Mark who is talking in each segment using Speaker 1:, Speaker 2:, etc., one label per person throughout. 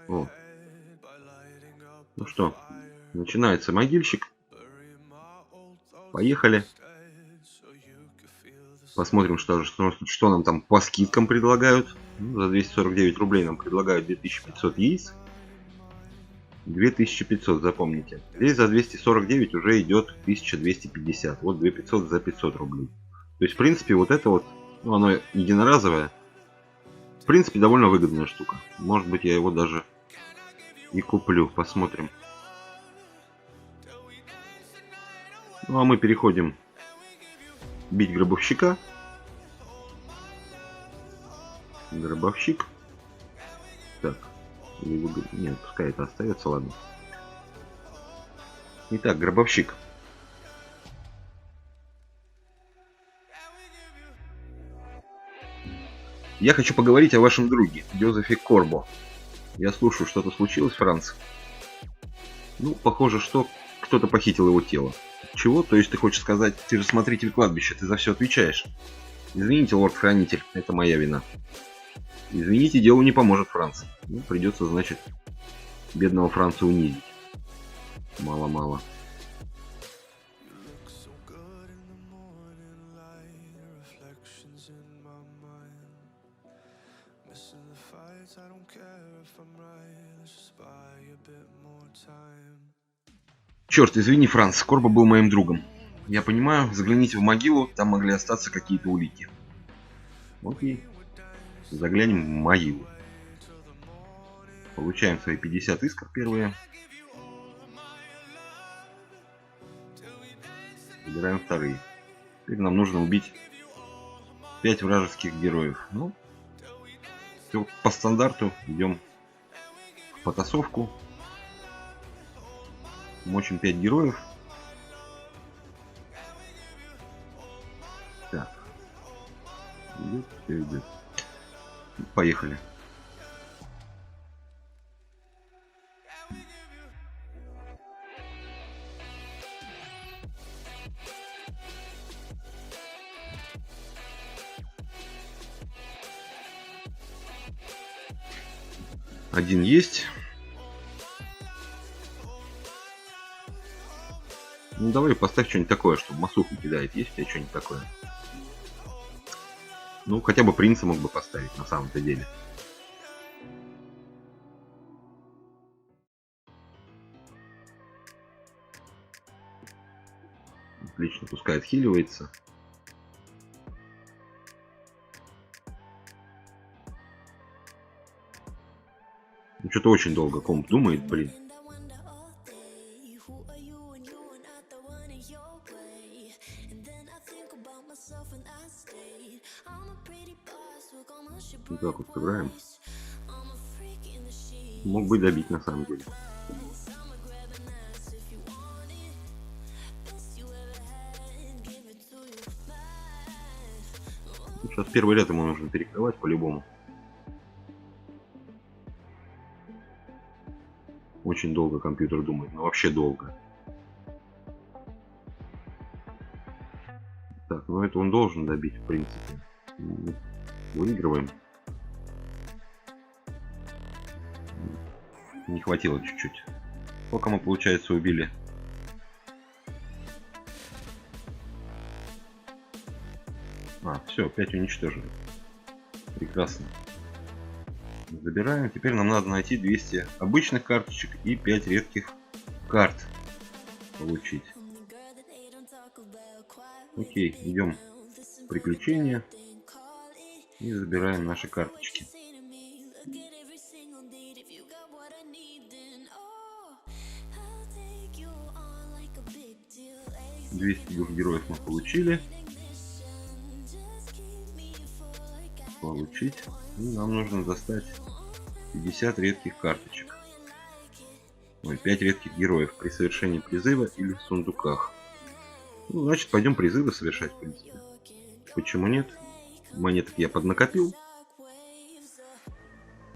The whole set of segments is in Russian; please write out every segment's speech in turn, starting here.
Speaker 1: О. Ну что, начинается могильщик. Поехали. Посмотрим, что нам там по скидкам предлагают. Ну, за 249 рублей нам предлагают 2500 яиц. 2500, запомните. Здесь за 249 уже идет 1250. Вот 2500 за 500 рублей. То есть, в принципе, вот это вот, ну, оно единоразовое. В принципе, довольно выгодная штука. Может быть, я его даже и куплю. Посмотрим. Ну, а мы переходим бить гробовщика. Гробовщик. Так. Нет, пускай это остается, ладно. Итак, гробовщик. Я хочу поговорить о вашем друге, Йозефе Корбо. Я слушаю, что-то случилось, Франц? Ну, похоже, что кто-то похитил его тело. Чего? То есть ты хочешь сказать, ты же смотритель кладбища, ты за все отвечаешь? Извините, лорд-хранитель, это моя вина. Извините, делу не поможет, Франц. Ну, придется, значит, бедного Франца унизить. Мало-мало. Черт, извини, Франц, Корбо был моим другом. Я понимаю, загляните в могилу, там могли остаться какие-то улики. Окей. Заглянем в могилу. Получаем свои 50 искр первые. Забираем вторые. Теперь нам нужно убить 5 вражеских героев. Ну, все по стандарту. Идем в потасовку. Мочим 5 героев. Так. Идет, все идет. Поехали. Один есть. Ну давай поставь что-нибудь такое, чтобы массуху кидает. Есть у тебя что-нибудь такое? Ну, хотя бы принца мог бы поставить на самом-то деле. Отлично, пускай отхиливается. Ну, что-то очень долго комп думает, блин. Вот так вот сыграем. Мог бы добить на самом деле. Сейчас первый ряд ему нужно перекрывать по-любому. Очень долго компьютер думает, но вообще долго. Так, ну это он должен добить, в принципе. Выигрываем. Не хватило чуть-чуть. Сколько мы, получается, убили? Все, 5 уничтожили. Прекрасно. Забираем. Теперь нам надо найти 200 обычных карточек и 5 редких карт получить. Окей, идем в приключения и забираем наши карточки. 200 душ героев мы получили. Получить. И нам нужно достать 50 редких карточек. Ой, 5 редких героев при совершении призыва или в сундуках. Ну, значит, пойдем призывы совершать, в принципе. Почему нет? Монеток я поднакопил.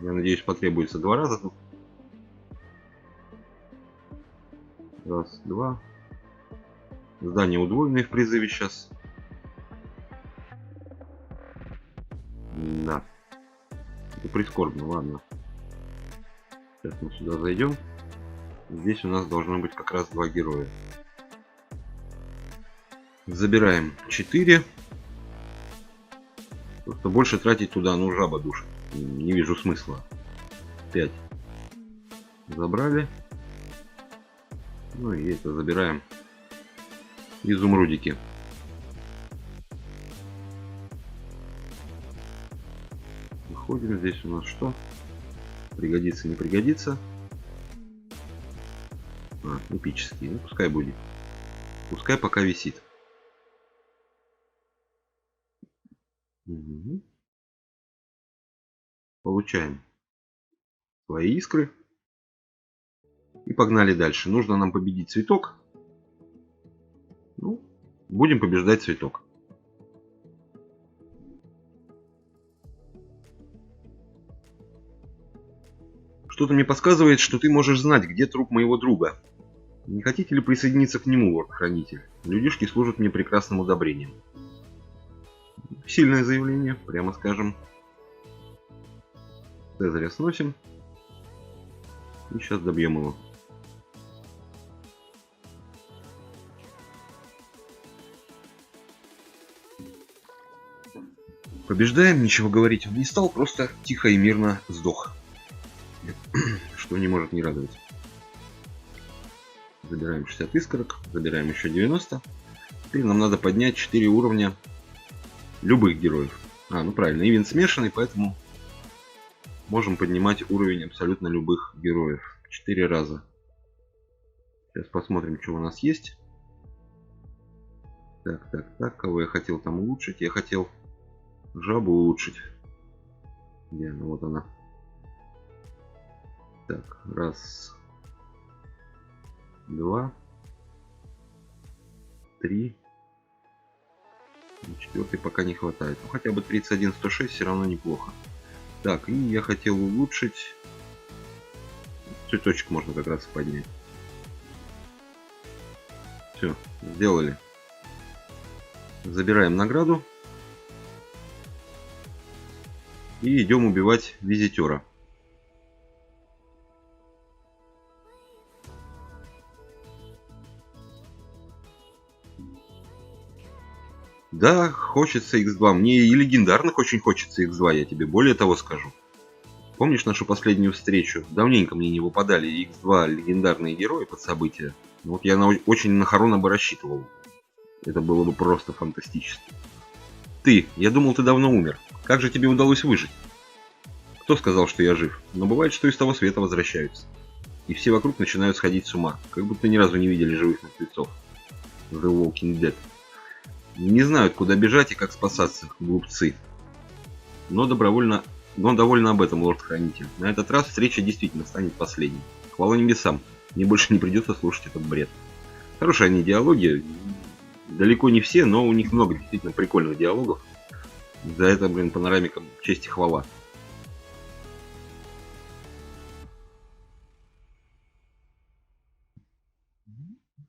Speaker 1: Я надеюсь, потребуется 2 раза тут. Раз, два. Здания удвоенные в призыве сейчас. Да. Это прискорбно, ладно. Сейчас мы сюда зайдем. Здесь у нас должно быть как раз 2 героя. Забираем 4. Просто больше тратить туда, ну, жаба душит. Не вижу смысла. 5. Забрали. Ну и это забираем. Изумрудики. Выходим. Здесь у нас что? Пригодится, не пригодится. Эпический. Ну, пускай будет. Пускай пока висит. Угу. Получаем свои искры. И погнали дальше. Нужно нам победить цветок. Ну, будем побеждать цветок. Что-то мне подсказывает, что ты можешь знать, где труп моего друга. Не хотите ли присоединиться к нему, лорд-хранитель? Людишки служат мне прекрасным удобрением. Сильное заявление, прямо скажем. Цезаря сносим. И сейчас добьем его. Побеждаем, ничего говорить он не стал, просто тихо и мирно сдох. Что не может не радовать. Забираем 60 искорок, забираем еще 90. Теперь нам надо поднять 4 уровня любых героев. Ну правильно, ивент смешанный, поэтому можем поднимать уровень абсолютно любых героев. 4 раза. Сейчас посмотрим, что у нас есть. Так, кого я хотел там улучшить? Я хотел жабу улучшить. Где она? Вот она. Так, раз, 2, 3. 4 пока не хватает. Ну, хотя бы 31, 106 все равно неплохо. Так, и я хотел улучшить. Цветочек можно как раз поднять. Все, сделали. Забираем награду. И идем убивать визитера. Да, хочется X2. Мне и легендарных очень хочется X2, я тебе более того скажу. Помнишь нашу последнюю встречу? Давненько мне не выпадали X2 легендарные герои под события. Вот я очень на Харона бы рассчитывал. Это было бы просто фантастически. Я думал, ты давно умер. Как же тебе удалось выжить? Кто сказал, что я жив? Но бывает, что из того света возвращаются. И все вокруг начинают сходить с ума. Как будто ни разу не видели живых мертвецов. The Walking Dead. Не знают, куда бежать и как спасаться, глупцы. Но довольно об этом, лорд-хранитель. На этот раз встреча действительно станет последней. Хвала небесам. Мне больше не придется слушать этот бред. Хорошие они диалоги. Далеко не все, но у них много действительно прикольных диалогов. За это, панорамикам честь и хвала.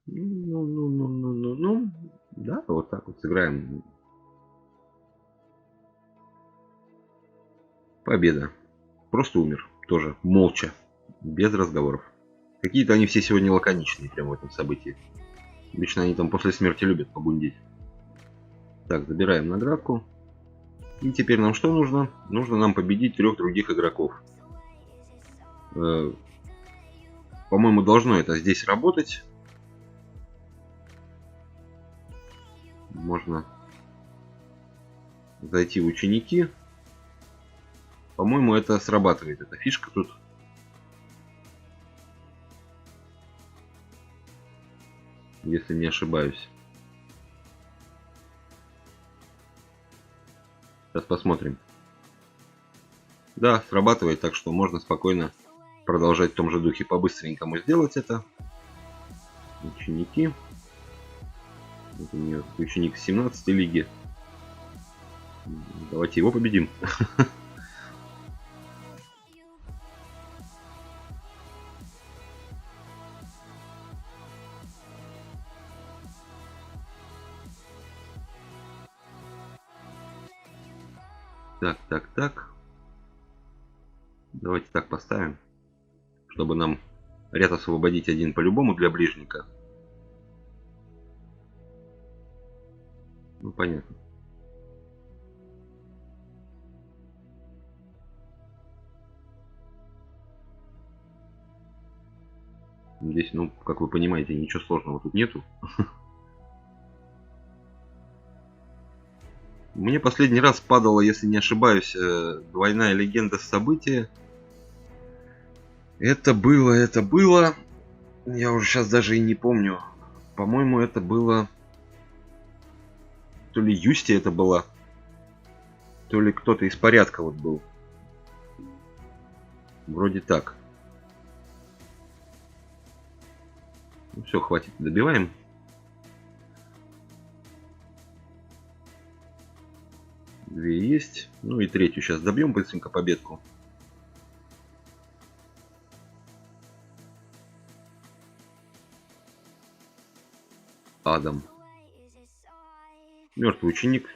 Speaker 1: Ну. Да, вот так вот сыграем. Победа. Просто умер. Тоже молча. Без разговоров. Какие-то они все сегодня лаконичные прямо в этом событии. Обычно они там после смерти любят погундеть. Так, забираем наградку. И теперь нам что нужно? Нужно нам победить 3 других игроков. По-моему, должно это здесь работать. Можно зайти в ученики. По-моему, это срабатывает. Эта фишка тут. Если не ошибаюсь. Сейчас посмотрим. Да, срабатывает, так что можно спокойно продолжать в том же духе. По-быстренькому сделать это. Ученики. Вот у нее ученик 17 лиги. Давайте его победим. Так. Давайте так поставим, чтобы нам ряд освободить один по-любому для ближника. Ну, понятно. Здесь, ну, как вы понимаете, ничего сложного тут нету. Мне последний раз падала, если не ошибаюсь, двойная легенда события. Это было. Я уже сейчас даже и не помню. По-моему, это было... То ли Юсти это была, то ли кто-то из порядка вот был. Вроде так. Ну все, хватит, добиваем. Две есть. Ну и третью сейчас добьем быстренько победку. Адам. Мертвый ученик.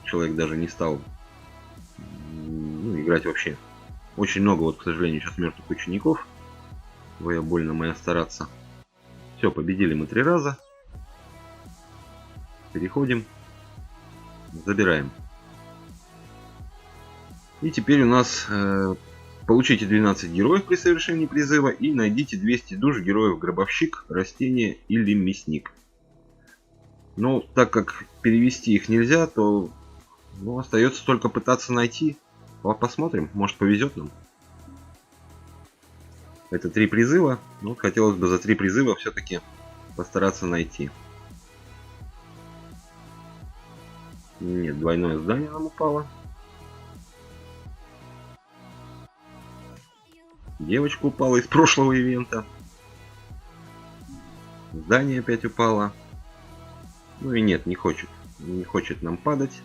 Speaker 1: Человек даже не стал играть вообще. Очень много, вот, к сожалению, сейчас мертвых учеников. Ой, больно моя стараться. Все, победили мы 3 раза. Переходим. Забираем. И теперь у нас получите 12 героев при совершении призыва и найдите 200 душ героев гробовщик, растение или мясник. Но так как перевести их нельзя, то остается только пытаться найти. Посмотрим, может повезет нам. Это 3 призыва. Ну, хотелось бы за 3 призыва все-таки постараться найти. Нет, двойное здание нам упало. Девочка упала из прошлого ивента. Здание опять упало. Ну и нет, не хочет. Не хочет нам падать.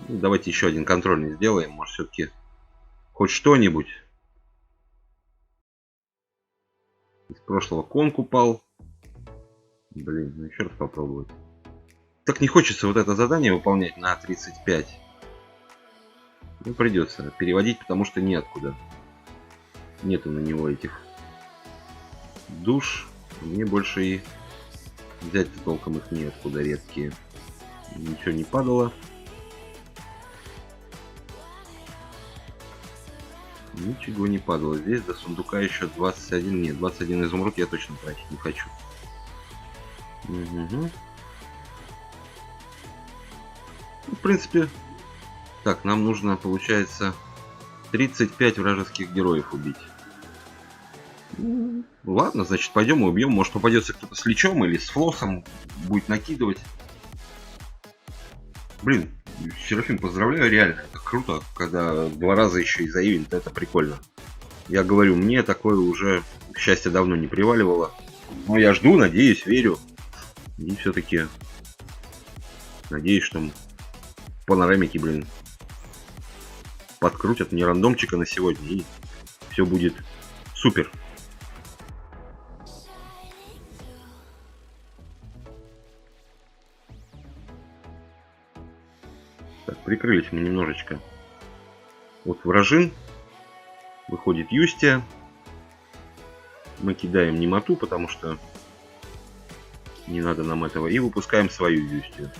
Speaker 1: Ну, давайте еще один контрольный сделаем. Может, все-таки хоть что-нибудь. Из прошлого конк упал. Блин, ну еще раз попробовать. Так не хочется вот это задание выполнять на 35. Ну, придется переводить, потому что неоткуда. Нету на него этих душ. Мне больше и взять толком их неоткуда, редкие. Ничего не падало. Ничего не падало. Здесь до сундука еще 21. Нет, 21 изумруд я точно тратить не хочу. Угу. Ну, в принципе, так, нам нужно, получается, 35 вражеских героев убить. Ну, ладно, значит, пойдем и убьем. Может, попадется кто-то с лечом или с флоссом, будет накидывать. Блин, Серафим, поздравляю, реально. Это круто, когда 2 раза еще и за ивент, это прикольно. Я говорю, мне такое уже счастье давно не приваливало. Но я жду, надеюсь, верю. И все-таки надеюсь, что панорамики, блин, подкрутят мне рандомчика на сегодня, и все будет супер. Так, прикрылись мы немножечко от вражин. Выходит Юстия. Мы кидаем немоту, потому что не надо нам этого. И выпускаем свою Юстию.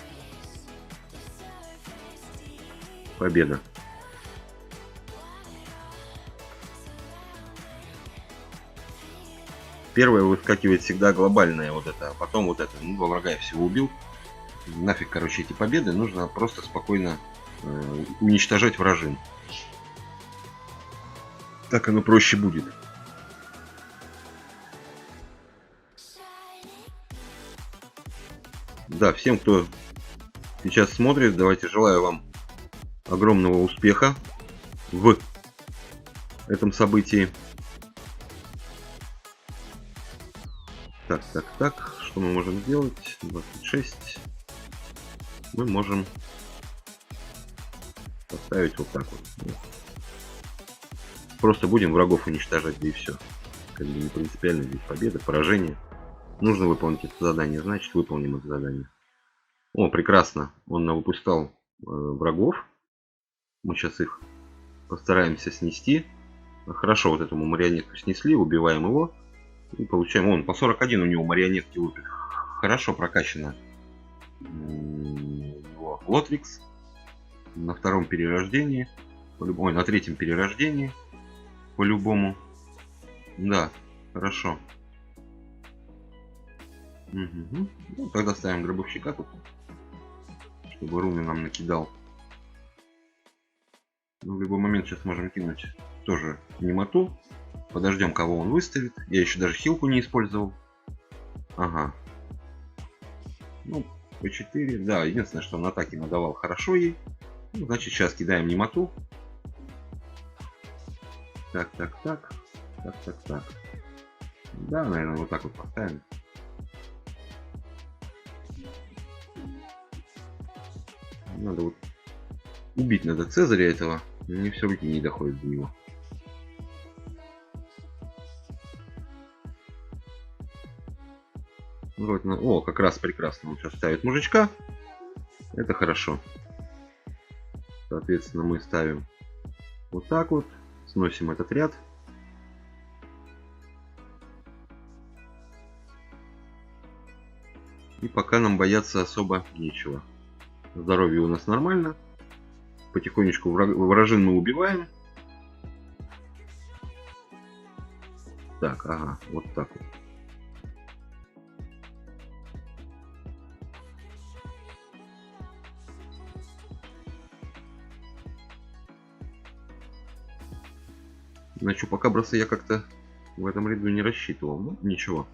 Speaker 1: Победа. Первое выскакивает всегда глобальное вот это, а потом вот это. Ну, 2 врага я всего убил. Нафиг, короче, эти победы. Нужно просто спокойно уничтожать вражин. Так оно проще будет. Да, всем, кто сейчас смотрит, давайте желаю вам огромного успеха в этом событии. Так, что мы можем сделать? 26. Мы можем поставить вот так вот. Просто будем врагов уничтожать, да и все. Как бы не принципиально здесь победа, поражение. Нужно выполнить это задание, значит выполним это задание. О, прекрасно. Он навыпускал врагов. Мы сейчас их постараемся снести. Хорошо, вот этому марионетку снесли, убиваем его. И получаем, он по 41 у него марионетки лупит. Хорошо прокачано. Лотвикс. На втором перерождении. Ой, на третьем перерождении. По-любому. Да, хорошо. Угу. Ну, тогда ставим гробовщика тут. Чтобы руны нам накидал. Ну, в любой момент сейчас можем кинуть тоже немоту. Подождем, кого он выставит. Я еще даже хилку не использовал. Ага. Ну, по 4. Да, единственное, что на атаке надавал хорошо ей. Ну, значит, сейчас кидаем немоту. Так. Да, наверное, вот так вот поставим. Надо вот убить надо Цезаря этого. Мне все руки не доходят до него. Вот, о, как раз прекрасно. Он сейчас ставит мужичка. Это хорошо. Соответственно, мы ставим вот так вот. Сносим этот ряд. И пока нам бояться особо нечего. Здоровье у нас нормально. Потихонечку вражин мы убиваем. Так, ага, вот так вот. На чупакабраса я как-то в этом ряду не рассчитывал. Ну, ничего.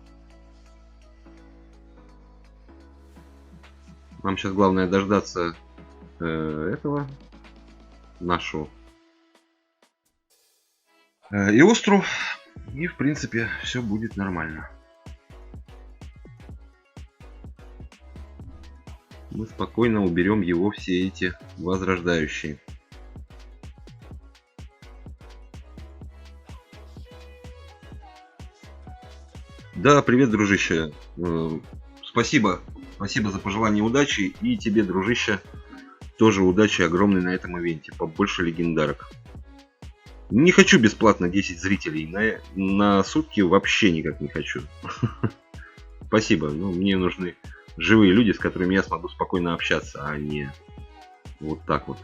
Speaker 1: Нам сейчас главное дождаться этого. Нашу Иостру. И, в принципе, все будет нормально. Мы спокойно уберем его все эти возрождающие. Да, привет, дружище. Спасибо за пожелание удачи. И тебе, дружище, тоже удачи огромной на этом ивенте. Побольше легендарок. Не хочу бесплатно 10 зрителей. На сутки вообще никак не хочу. Спасибо. Ну, мне нужны живые люди, с которыми я смогу спокойно общаться, а не вот так вот.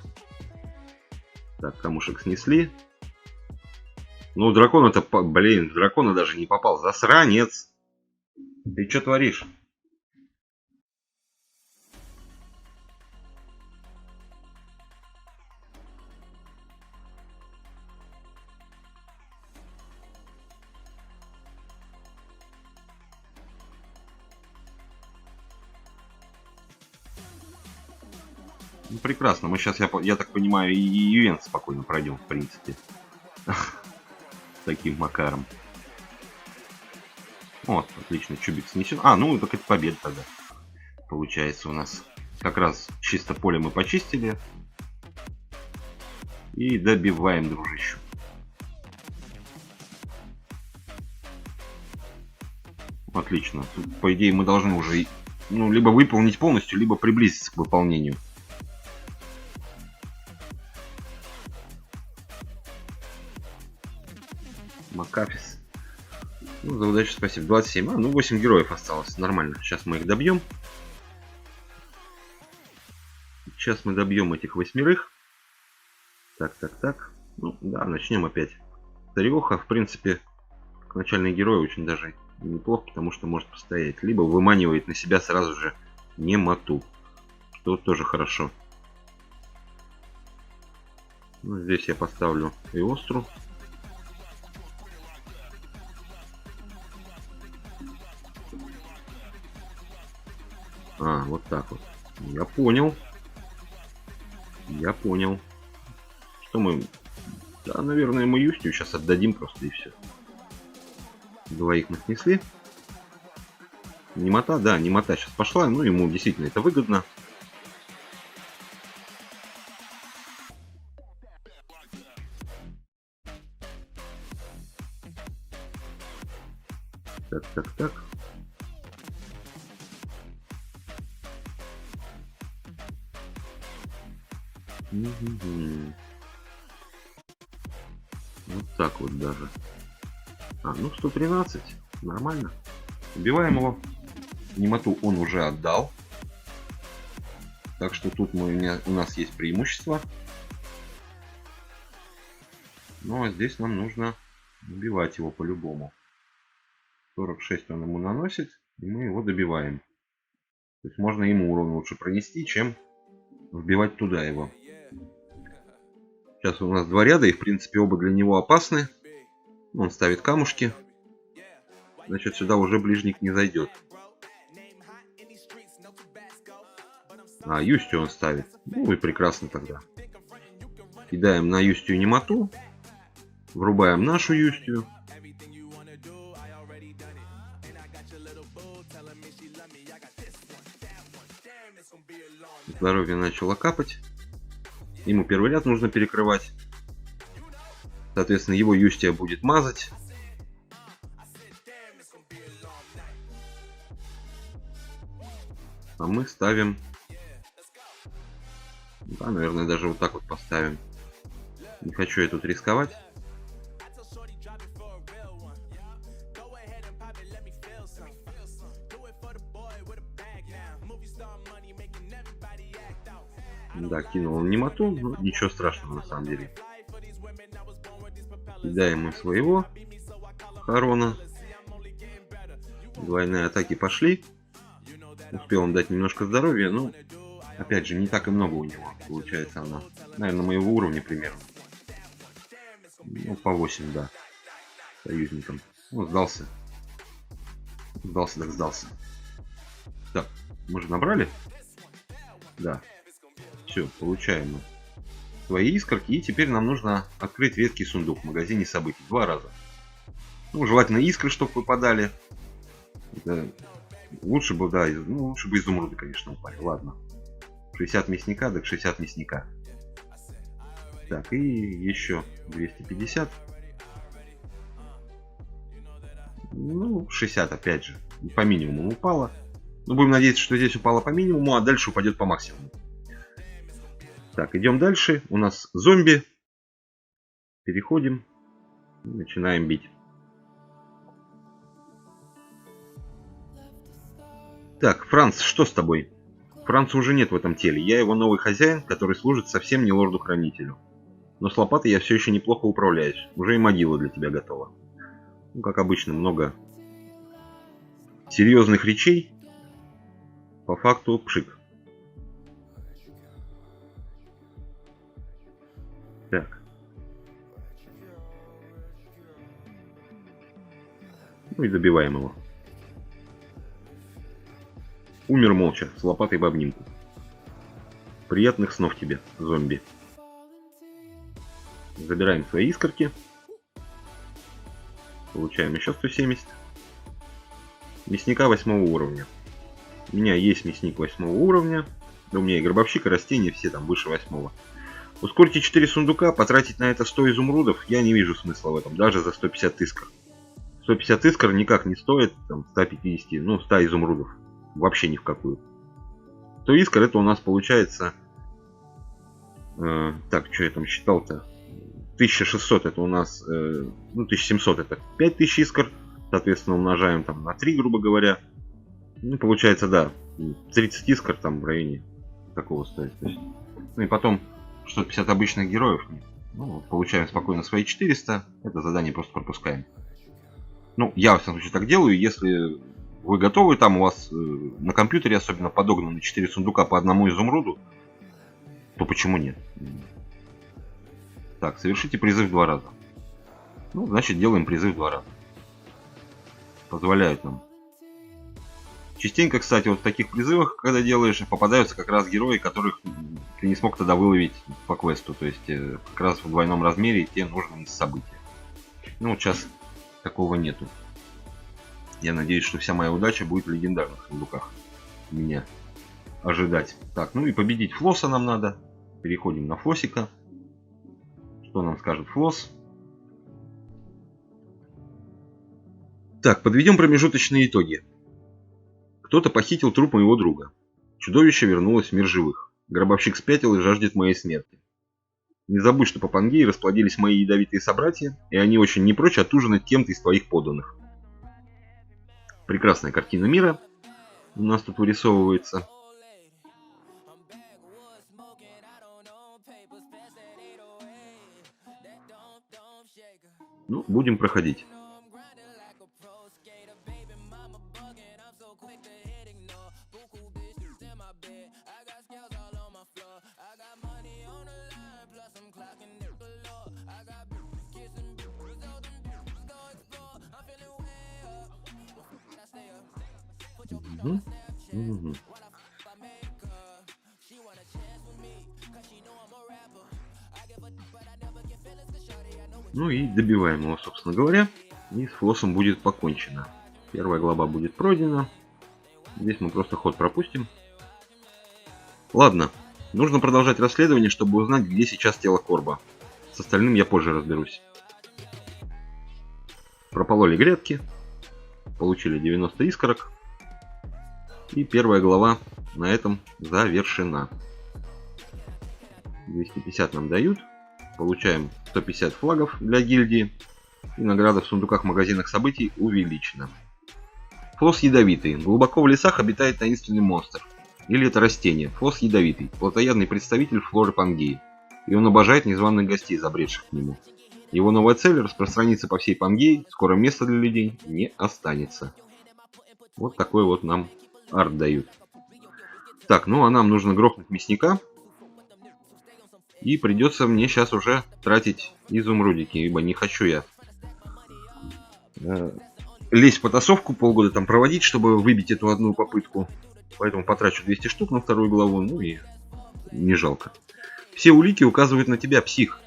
Speaker 1: Так, камушек снесли. Ну, дракон-то, блин, дракона даже не попал. Засранец. Ты что творишь? Ну, прекрасно. Мы сейчас, я так понимаю, и ивент спокойно пройдем, в принципе. Таким макаром. Вот, отлично, чубик снесен. А, ну так это победа тогда. Получается у нас. Как раз чисто поле мы почистили. И добиваем дружищу. Отлично. Тут, по идее, мы должны уже, ну, либо выполнить полностью, либо приблизиться к выполнению. Макафис. Ну, за удачу спасибо. 27. А, ну 8 героев осталось. Нормально. Сейчас мы их добьем. Сейчас мы добьем этих 8. Так. Ну, да, начнем опять. Тариоха, в принципе, как начальный герой очень даже неплохо, потому что может постоять. Либо выманивает на себя сразу же немоту. Что тоже хорошо. Ну, здесь я поставлю Иостру. А, вот так вот. Я понял. Что мы... Да, наверное, мы Юстию сейчас отдадим просто и все. 2 мы снесли. Немота, да, немота сейчас пошла. Ну, ему действительно это выгодно. Так. Вот так вот даже. Ну 113. Нормально. Убиваем его. Немоту он уже отдал. Так что тут у нас есть преимущество. Ну а здесь нам нужно убивать его по-любому. 46 он ему наносит, и мы его добиваем. То есть можно ему урон лучше пронести, чем вбивать туда его. Сейчас у нас два ряда, и в принципе оба для него опасны. Он ставит камушки. Значит, сюда уже ближник не зайдет. Юстию он ставит. Ну и прекрасно тогда. Кидаем на Юстию немоту. Врубаем нашу Юстию. Здоровье начало капать. Ему первый ряд нужно перекрывать. Соответственно, его Юстия будет мазать. А мы ставим... Да, наверное, даже вот так вот поставим. Не хочу я тут рисковать. Да, кинул он немоту, но ничего страшного на самом деле. Кидаем мы своего Харона. Двойные атаки пошли. Успел он дать немножко здоровья, но опять же не так и много у него. Получается она, наверное, моего уровня примерно. Ну, по 8, да. Союзникам. Ну, сдался. Сдался, так сдался. Так, мы же набрали? Да. Все, получаем мы свои искорки. И теперь нам нужно открыть редкий сундук в магазине событий. 2 раза. Ну, желательно искры, чтобы выпадали. Это... Лучше бы, да, лучше бы изумруды, конечно, упали. Ладно. 60 мясника, так 60 мясника. Так, и еще 250. Ну, 60 опять же. По минимуму упало. Но будем надеяться, что здесь упало по минимуму, а дальше упадет по максимуму. Так, идем дальше. У нас зомби. Переходим. И начинаем бить. Так, Франц, что с тобой? Франца уже нет в этом теле. Я его новый хозяин, который служит совсем не лорду-хранителю. Но с лопатой я все еще неплохо управляюсь. Уже и могила для тебя готова. Ну, как обычно, много серьезных речей. По факту пшик. Так. Ну и добиваем его. Умер молча, с лопатой в обнимку. Приятных снов тебе, зомби. Забираем свои искорки. Получаем еще 170. Мясника 8 уровня. У меня есть мясник 8 уровня. Да у меня и гробовщик, и растения все там выше 8. Ускорьте 4 сундука, потратить на это 100 изумрудов. Я не вижу смысла в этом, даже за 150 искр. 150 искр никак не стоит там, 150, ну 100 изумрудов. Вообще ни в какую. 100 искр это у нас получается... так, что я там считал-то? 1600 это у нас... ну 1700 это 5000 искр. Соответственно умножаем там на 3, грубо говоря. Ну получается, да, 30 искр там в районе такого стоит. То есть, ну и потом 650 обычных героев. Ну, получаем спокойно свои 400. Это задание просто пропускаем. Ну, я, во всяком случае, так делаю. Если вы готовы, там у вас на компьютере особенно подогнаны 4 сундука по одному изумруду, то почему нет? Так, совершите призыв 2 раза. Ну, значит, делаем призыв 2 раза. Позволяют нам. Частенько, кстати, вот в таких призывах, когда делаешь, попадаются как раз герои, которых ты не смог тогда выловить по квесту. То есть, как раз в двойном размере тебе нужно из события. Ну, вот сейчас такого нету. Я надеюсь, что вся моя удача будет в легендарных сундуках меня ожидать. Так, ну и победить Флосса нам надо. Переходим на Флоссика. Что нам скажет Флосс? Так, подведем промежуточные итоги. Кто-то похитил труп моего друга. Чудовище вернулось в мир живых. Гробовщик спятил и жаждет моей смерти. Не забудь, что по Пангеи расплодились мои ядовитые собратья, и они очень не прочь отужинать кем-то из твоих подданных. Прекрасная картина мира у нас тут вырисовывается. Ну, будем проходить. Угу. Ну и добиваем его, собственно говоря. И с флоссом будет покончено. Первая глава будет пройдена. Здесь мы просто ход пропустим. Ладно. Нужно продолжать расследование, чтобы узнать, где сейчас тело Корба. С остальным я позже разберусь. Пропололи грядки. Получили 90 искорок. И первая глава на этом завершена. 250 нам дают. Получаем 150 флагов для гильдии. И награда в сундуках магазинах событий увеличена. Флосс ядовитый. Глубоко в лесах обитает таинственный монстр. Или это растение. Флосс ядовитый. Плотоядный представитель флоры Пангеи. И он обожает незваных гостей, забредших к нему. Его новая цель распространится по всей Пангеи. Скоро места для людей не останется. Вот такой вот нам арт дают. Так, ну а нам нужно грохнуть мясника. И придется мне сейчас уже тратить изумрудики, ибо не хочу я лезть в потасовку, полгода там проводить, чтобы выбить эту одну попытку. Поэтому потрачу 200 штук на вторую главу, ну и не жалко. Все улики указывают на тебя, псих.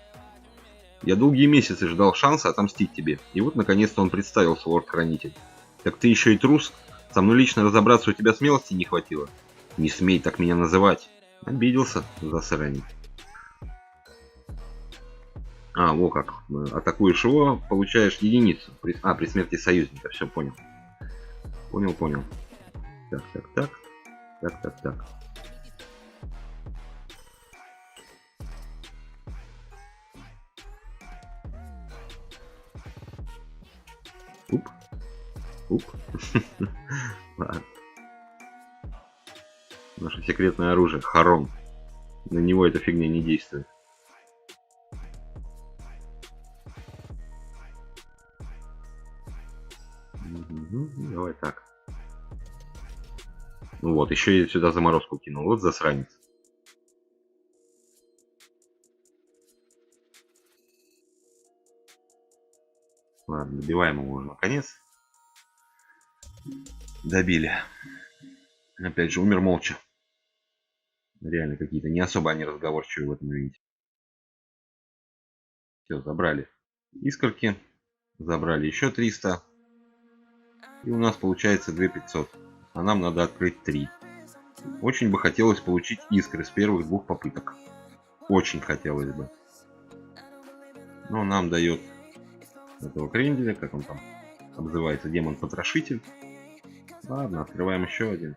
Speaker 1: Я долгие месяцы ждал шанса отомстить тебе. И вот наконец-то он представился, лорд-хранитель. Так ты еще и трус. Со мной лично разобраться у тебя смелости не хватило. Не смей так меня называть. Обиделся, засранец. А, во как. Атакуешь его, получаешь единицу. При смерти союзника. Все, понял. Понял. Так. Уп. Ладно. Наше секретное оружие. Харон. На него эта фигня не действует. Давай так. Ну вот, еще и сюда заморозку кинул. Вот засранец. Ладно, добиваем его уже наконец. Добили. Опять же, умер молча. Реально какие-то не особо они разговорчивые в этом ивенте. Все, забрали искорки. Забрали еще 300. И у нас получается 2500. А нам надо открыть 3. Очень бы хотелось получить искры с первых 2 попыток. Очень хотелось бы. Но нам дает этого кренделя, как он там обзывается, демон-потрошитель. Ладно, открываем еще один.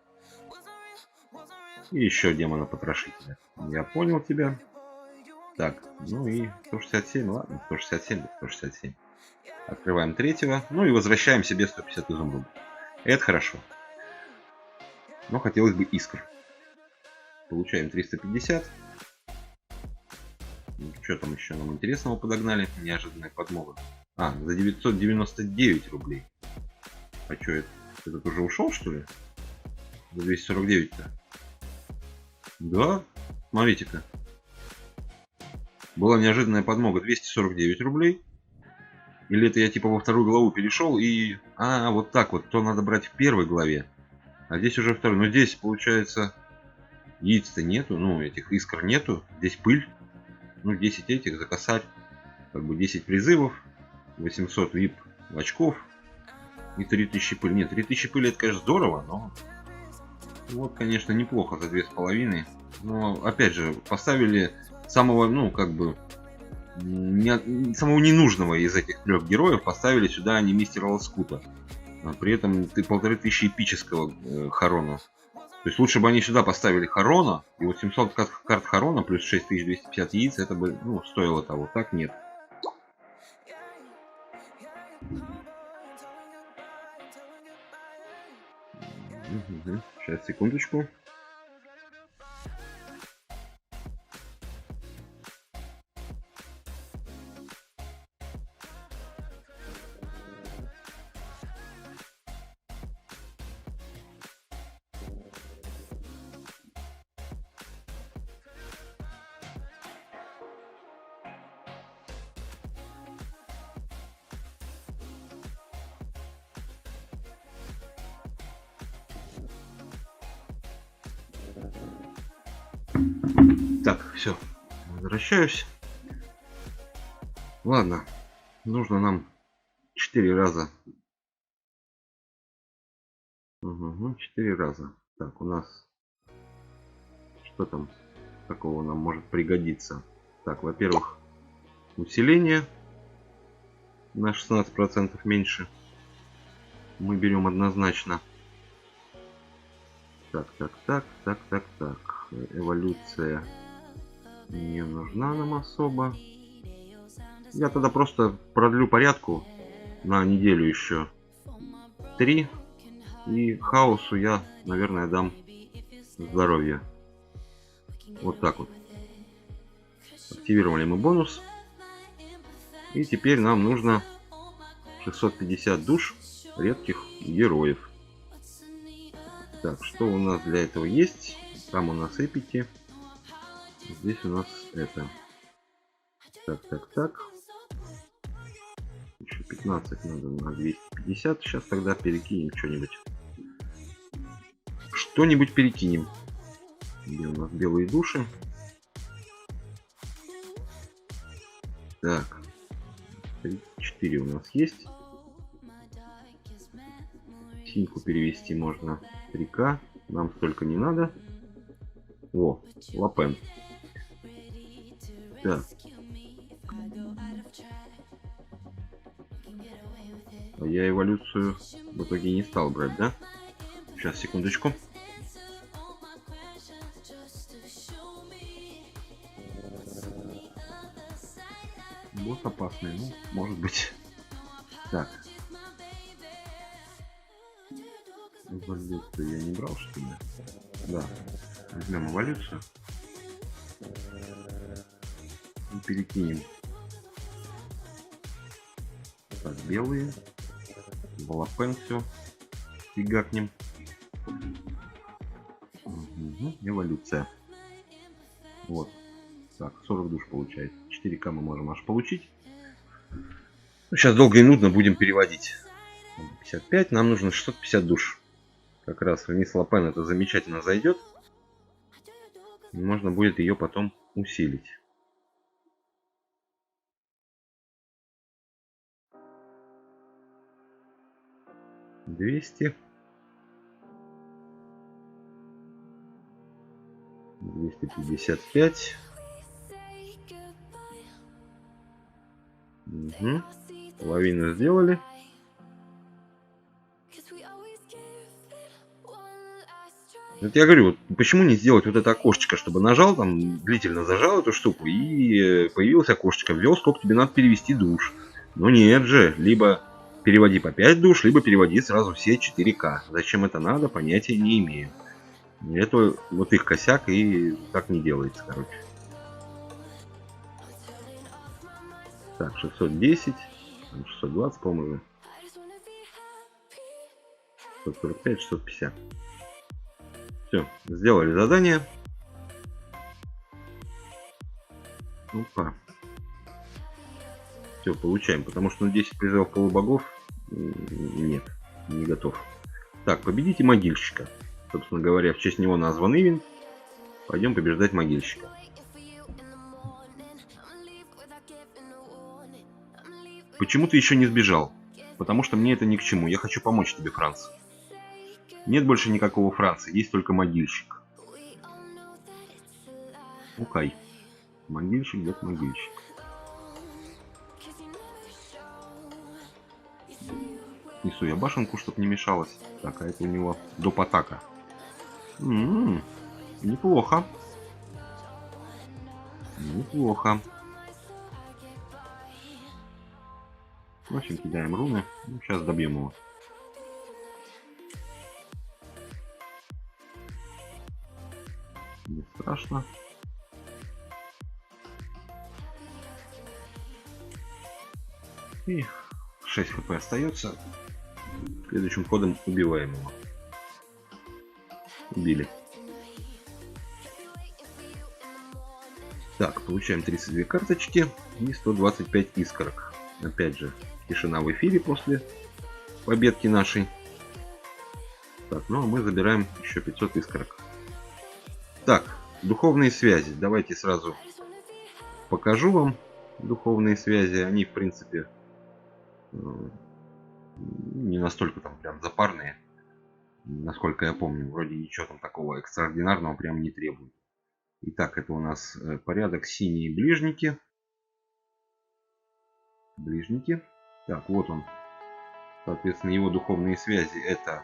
Speaker 1: И еще демона-потрошителя. Я понял тебя. Так, ну и 167, ладно, 167. Открываем третьего. Ну и возвращаем себе 150 изумрудов. Это хорошо. Но хотелось бы искр. Получаем 350. Что там еще нам интересного подогнали? Неожиданная подмога. А, за 999 рублей. А что это? Этот уже ушел, что ли? За 249-то. Да, смотрите-ка. Была неожиданная подмога 249 рублей. Или это я типа во вторую главу перешел и... А, вот так вот. То надо брать в первой главе. А здесь уже второй. Но здесь, получается, яиц-то нету. Ну, этих искр нету. Здесь пыль. Ну, 10 этих за косарь. Как бы 10 призывов. 800 вип очков. И 3000 пыль. Нет, 3000 пыли это, конечно, здорово, но... Вот, конечно, неплохо за 2,5. Но, опять же, поставили самого, ну, как бы... самого ненужного из этих 3 героев поставили сюда не мистера Лоскута. А при этом ты 1500 эпического Харона То есть лучше бы они сюда поставили Харона, и вот 700 карт Харона плюс 6250 яиц, это бы, ну, стоило того. Так нет. Угу. Сейчас, секундочку. Так, все. Возвращаюсь. Ладно. Нужно нам 4 раза. Угу, 4 раза. Так, у нас... Что там такого нам может пригодиться? Так, во-первых, усиление на 16% меньше. Мы берем однозначно. Так. Эволюция не нужна нам особо. Я тогда просто продлю порядку на неделю еще 3. И хаосу я, наверное, дам здоровье. Вот так вот. Активировали мы бонус. И теперь нам нужно 650 душ редких героев. Так, что у нас для этого есть? Там у нас эпики. Здесь у нас это. Так. Еще 15 надо на 250. Сейчас тогда перекинем что-нибудь. Что-нибудь перекинем. Где у нас белые души? Так. 4 у нас есть. Синьку перевести можно 3К. Нам столько не надо. О, Лапен. Так. А я эволюцию в итоге не стал брать, да? Сейчас, секундочку. Босс опасный, ну, может быть. Так. Эволюцию я не брал, что ли? Да. Возьмем эволюцию. И перекинем. Так, белые. Волопен все. Фигакнем. Угу. Эволюция. Вот. Так, 40 душ получается. 4К мы можем аж получить. Ну, сейчас долго и нудно будем переводить. 55, нам нужно 650 душ. Как раз в мисс Лапен это замечательно зайдет. И можно будет ее потом усилить. $200. 255. Угу. Половину сделали. Вот я говорю, вот почему не сделать вот это окошечко, чтобы нажал, там длительно зажал эту штуку и появилось окошечко, ввел, сколько тебе надо перевести душ. Но нет же, либо переводи по 5 душ, либо переводи сразу все 4К. Зачем это надо, понятия не имею. Это вот их косяк, и так не делается, короче. Так, 610, 620, по-моему. 645, 650. Все, сделали задание. Опа. Все, получаем, потому что на 10 призывов полубогов нет, не готов. Так, победите могильщика. Собственно говоря, в честь него назван ивент. Пойдем побеждать могильщика. Почему ты еще не сбежал? Потому что мне это ни к чему. Я хочу помочь тебе, Франц. Нет больше никакого Франца, есть только могильщик. Окей. Могильщик, где-то могильщик. Несу я башенку, чтобы не мешалось. Так, а это у него доп. Атака. М, Неплохо. Неплохо. В общем, кидаем руны. Ну, сейчас добьем его. Не страшно. И 6 хп остается. Следующим ходом убиваем его. Убили. Так, получаем 32 карточки и 125 искорок. Опять же, тишина в эфире после победки нашей. Так, ну а мы забираем еще 500 искорок. Так, духовные связи. Давайте сразу покажу вам духовные связи. Они, в принципе, не настолько там прям запарные. Насколько я помню, вроде ничего там такого экстраординарного прям не требует. Итак, это у нас порядок синие ближники. Ближники. Так, вот он. Соответственно, его духовные связи это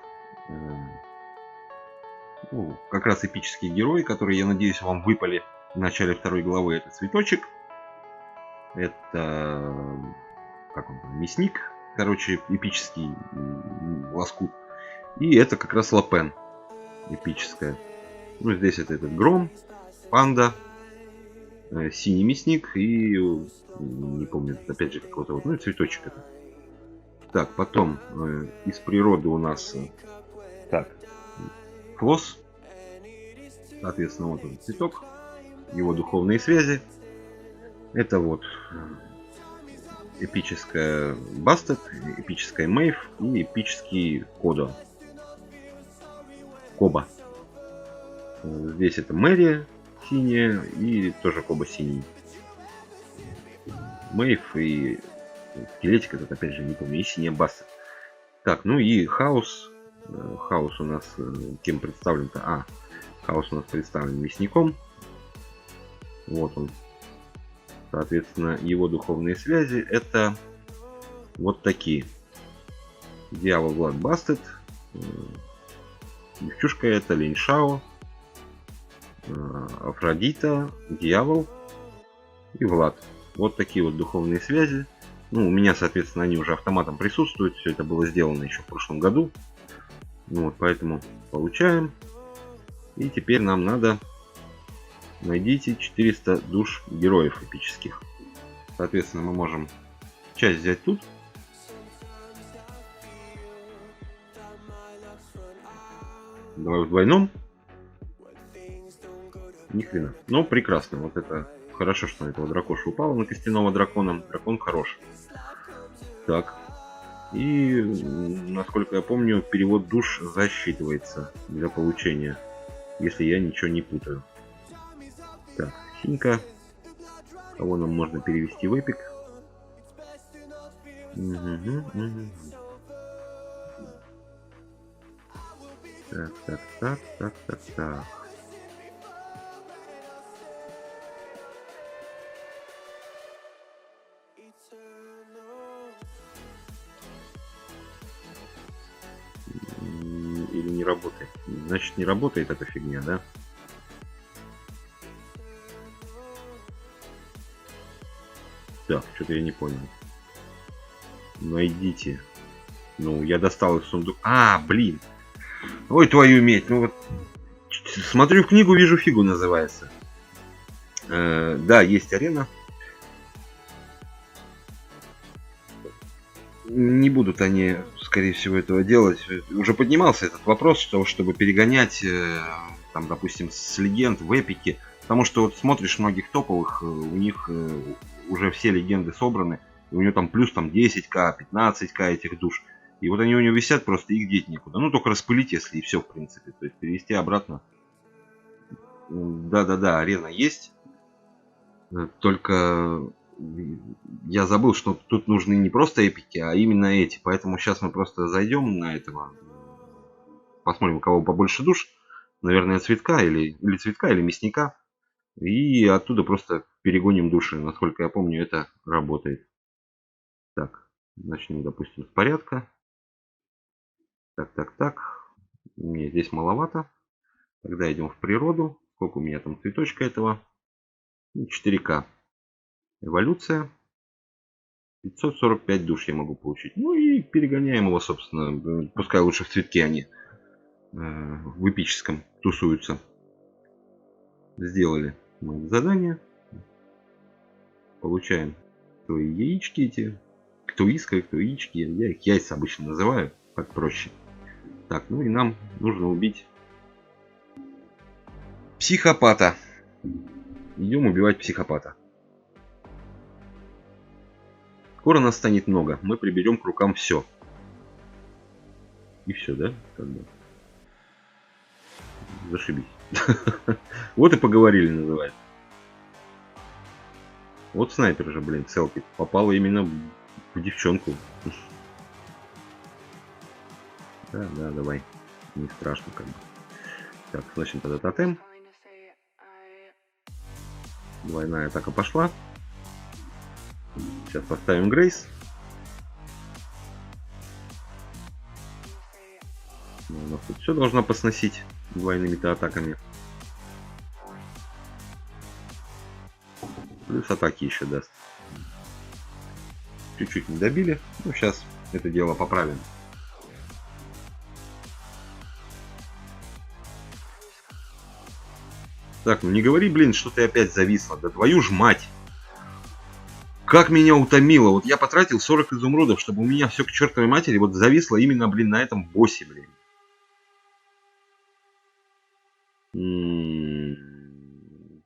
Speaker 1: ну, как раз эпические герои, которые, я надеюсь, вам выпали в начале второй главы. Это цветочек. Это как он там, мясник. Короче, эпический лоскут. И это как раз Лапен. Эпическая. Ну, здесь это этот гром, панда, синий мясник и не помню, опять же какого-то вот, ну и цветочек это. Так, потом из природы у нас так, флос, соответственно, вот он цветок, его духовные связи. Это вот эпическая Бастет, эпическая Мэйв и эпический Коба. Здесь это Мэри синяя и тоже Коба синий. Мэйв и скелетик этот, опять же, не помню, и синяя Бастет. Так, ну и Хаос. Хаос у нас кем представлен-то? Хаос у нас представлен мясником. Вот он. Соответственно, его духовные связи это вот такие. Дьявол Влад Бастет. Девчушка это Линь Шао. Афродита, Дьявол и Влад. Вот такие вот духовные связи. Ну, у меня, соответственно, они уже автоматом присутствуют. Все это было сделано еще в прошлом году. Ну, вот, поэтому получаем. И теперь нам надо найдите 400 душ героев эпических. Соответственно, мы можем часть взять тут. Давай в двойном. Ни хрена. Но прекрасно. Вот это хорошо, что на этого дракоша упало, на костяного дракона. Дракон хорош. Так. И, насколько я помню, перевод душ засчитывается для получения, если я ничего не путаю. Так, синька. Кого нам можно перевести в эпик? Так. Или не работает? Значит, не работает эта фигня, да? Так, что-то я не понял. Найдите. Ну, я достал из сундука. Блин. Ой, твою медь. Ну вот. Смотрю в книгу, вижу фигу называется. Да, есть арена. Не будут они, скорее всего, этого делать. Уже поднимался этот вопрос, того, чтобы перегонять, там, допустим, с легенд в эпике. Потому что вот смотришь многих топовых, у них уже все легенды собраны. И у него там плюс там 10к, 15к этих душ. И вот они у него висят, просто их деть некуда. Ну, только распылить, если и все, в принципе. То есть перевести обратно. Да, арена есть. Только я забыл, что тут нужны не просто эпики, а именно эти. Поэтому сейчас мы просто зайдем на этого. Посмотрим, у кого побольше душ. Наверное, цветка или цветка, или мясника. И оттуда просто перегоним души. Насколько я помню, это работает. Так, начнем, допустим, с порядка. Так. Не, здесь маловато. Тогда идем в природу. Сколько у меня там цветочка этого? 4К. Эволюция. 545 душ я могу получить. Ну и перегоняем его, собственно. Пускай лучше в цветке они в эпическом тусуются. Сделали мы задание. Получаем твои яички эти. Кто искры, кто яички. Я их яйца обычно называю. Так проще. Так, ну и нам нужно убить психопата. Идем убивать психопата. Скоро нас станет много. Мы приберем к рукам все. И все, да? Как бы. Зашибись. Вот и поговорили, называется. Вот снайпер же, блин, целки. Попала именно в девчонку. Да, давай. Не страшно, как бы. Так, значит, тогда тотем. Двойная атака пошла. Сейчас поставим Грейс. У нас тут все должна посносить двойными-то атаками. Плюс атаки еще даст. Чуть-чуть не добили. Ну, сейчас это дело поправим. Так, ну не говори, блин, что ты опять зависла. Да твою ж мать! Как меня утомило. Вот я потратил 40 изумрудов, чтобы у меня все к чертовой матери вот зависло именно, блин, на этом боссе, блин.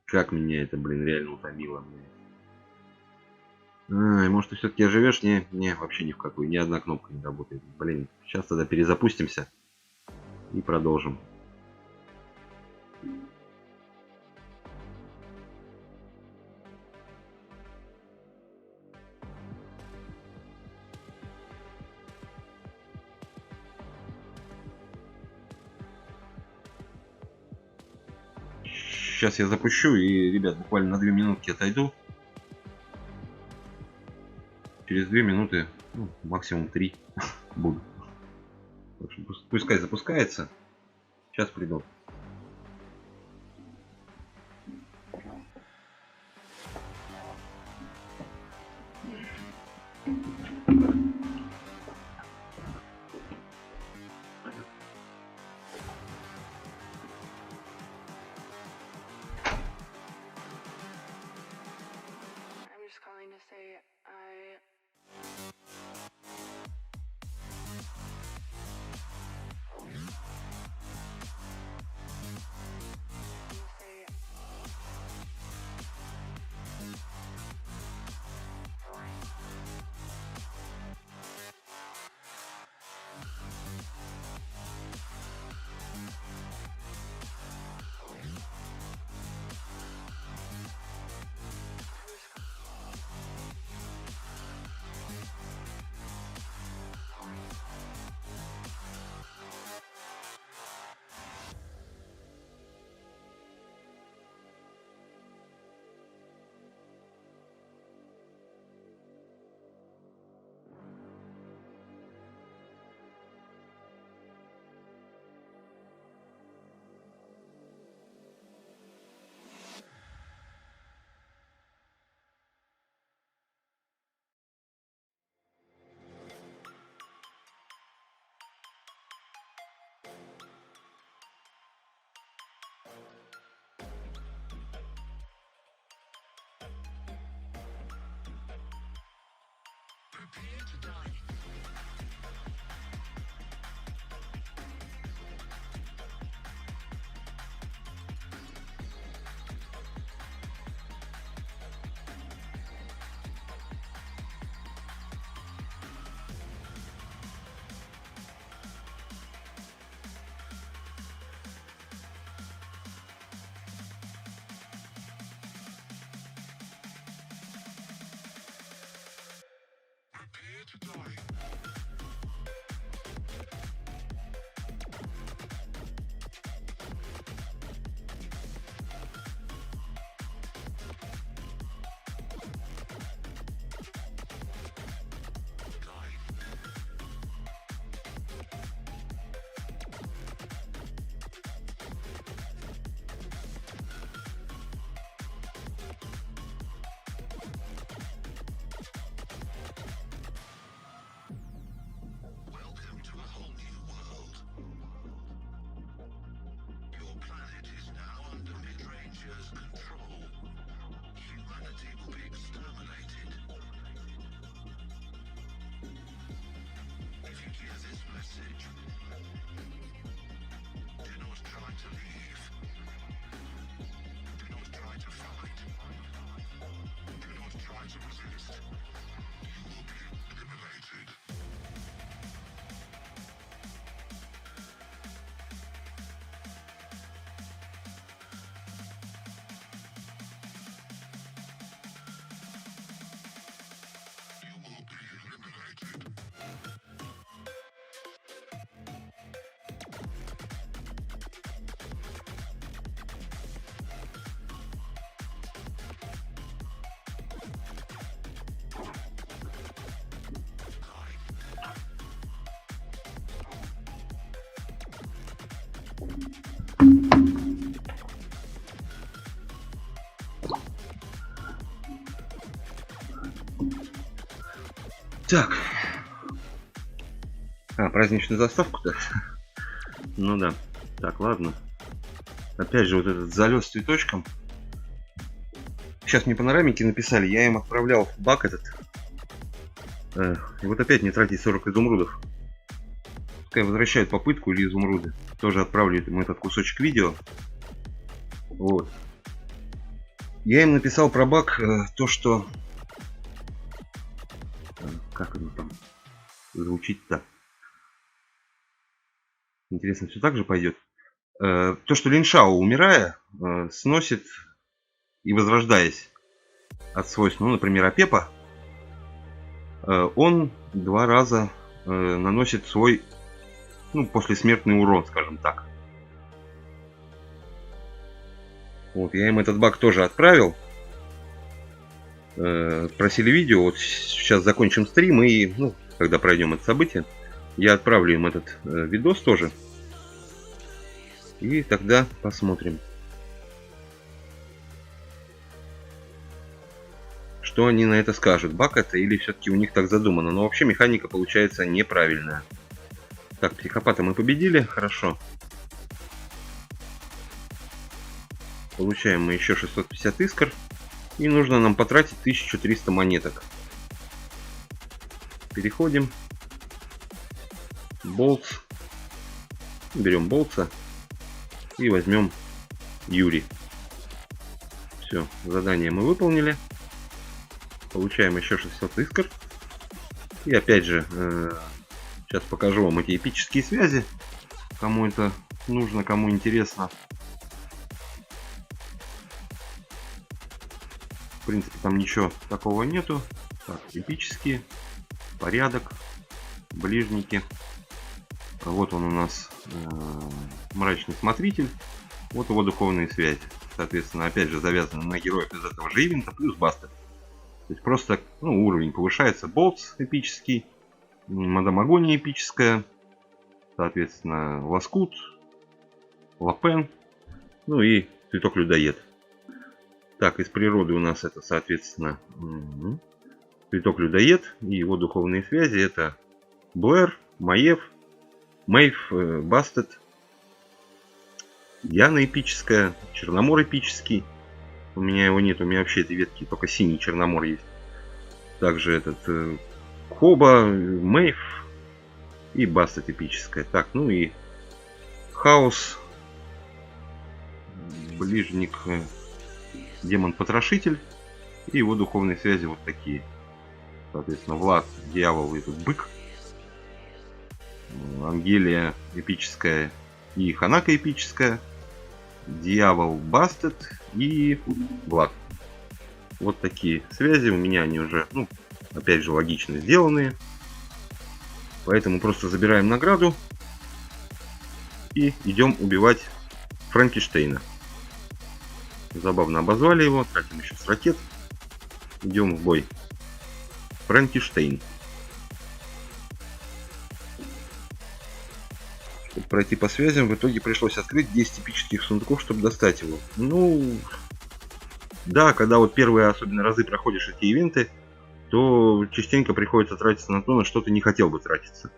Speaker 1: Как меня это, блин, реально утомило, блин. Ай, может, ты все-таки оживешь? Не, вообще ни в какую. Ни одна кнопка не работает. Блин, сейчас тогда перезапустимся и продолжим. Сейчас я запущу и, ребят, буквально на 2 минутки отойду. Через 2 минуты, ну, максимум 3 буду. В общем, пускай запускается. Сейчас приду.
Speaker 2: To die.
Speaker 1: Так. Праздничную заставку-то? Ну да. Так, ладно. Опять же, вот этот залет с цветочком. Сейчас мне панорамики написали, я им отправлял в баг этот. И вот опять не тратить 40 изумрудов. Пускай возвращают попытку или изумруды. Тоже отправлю им этот кусочек видео. Вот. Я им написал про баг, то что... Как оно там звучит-то? Интересно, все так же пойдет? То, что Линшао, умирая, сносит и возрождаясь от свойств, ну, например, Апепа, он 2 раза наносит свой, ну, послесмертный урон, скажем так. Вот, я им этот баг тоже отправил. Просили видео, вот сейчас закончим стрим и, ну, когда пройдем это событие, я отправлю им этот видос тоже. И тогда посмотрим, что они на это скажут. Баг это или все-таки у них так задумано. Но вообще механика получается неправильная. Так, психопата мы победили, хорошо. Получаем мы еще 650 искр. И нужно нам потратить 1300 монеток. Переходим. Болтс. Берем болтса. И возьмем Юри. Все, задание мы выполнили. Получаем еще 600 искр. И опять же, сейчас покажу вам эти эпические связи. Кому это нужно, кому интересно. В принципе, там ничего такого нету. Так, эпические. Порядок. Ближники. Вот он у нас мрачный смотритель. Вот его духовные связи. Соответственно, опять же, завязаны на героев из этого же ивента, плюс Бастет. То есть просто, ну, уровень повышается. Болтс эпический. Мадам Агония эпическая. Соответственно, Лоскут. Лапен. Ну и Цветок Людоед. Так, из природы у нас это, соответственно, Цветок Людоед. И его духовные связи это Блэр, Маев, Мэйв, Бастет, Диана эпическая, Черномор эпический. У меня его нет, у меня вообще этой ветки только синий Черномор есть. Также этот Хоба, Мэйв и Бастет эпическая. Так, ну и Хаос, Ближник, Демон-Потрошитель и его духовные связи вот такие. Соответственно, Влад, Дьявол и тут Бык. Ангелия эпическая и Ханака эпическая. Дьявол, Бастет и Влад. Вот такие связи. У меня они уже, ну, опять же, логично сделанные. Поэтому просто забираем награду. И идем убивать Франкенштейна. Забавно обозвали его. Тратим еще с ракет. Идем в бой. Франкенштейн. Чтобы пройти по связям, в итоге пришлось открыть 10 эпических сундуков, чтобы достать его. Ну, да, когда вот первые особенно разы проходишь эти ивенты, то частенько приходится тратиться на то, на что ты не хотел бы тратиться.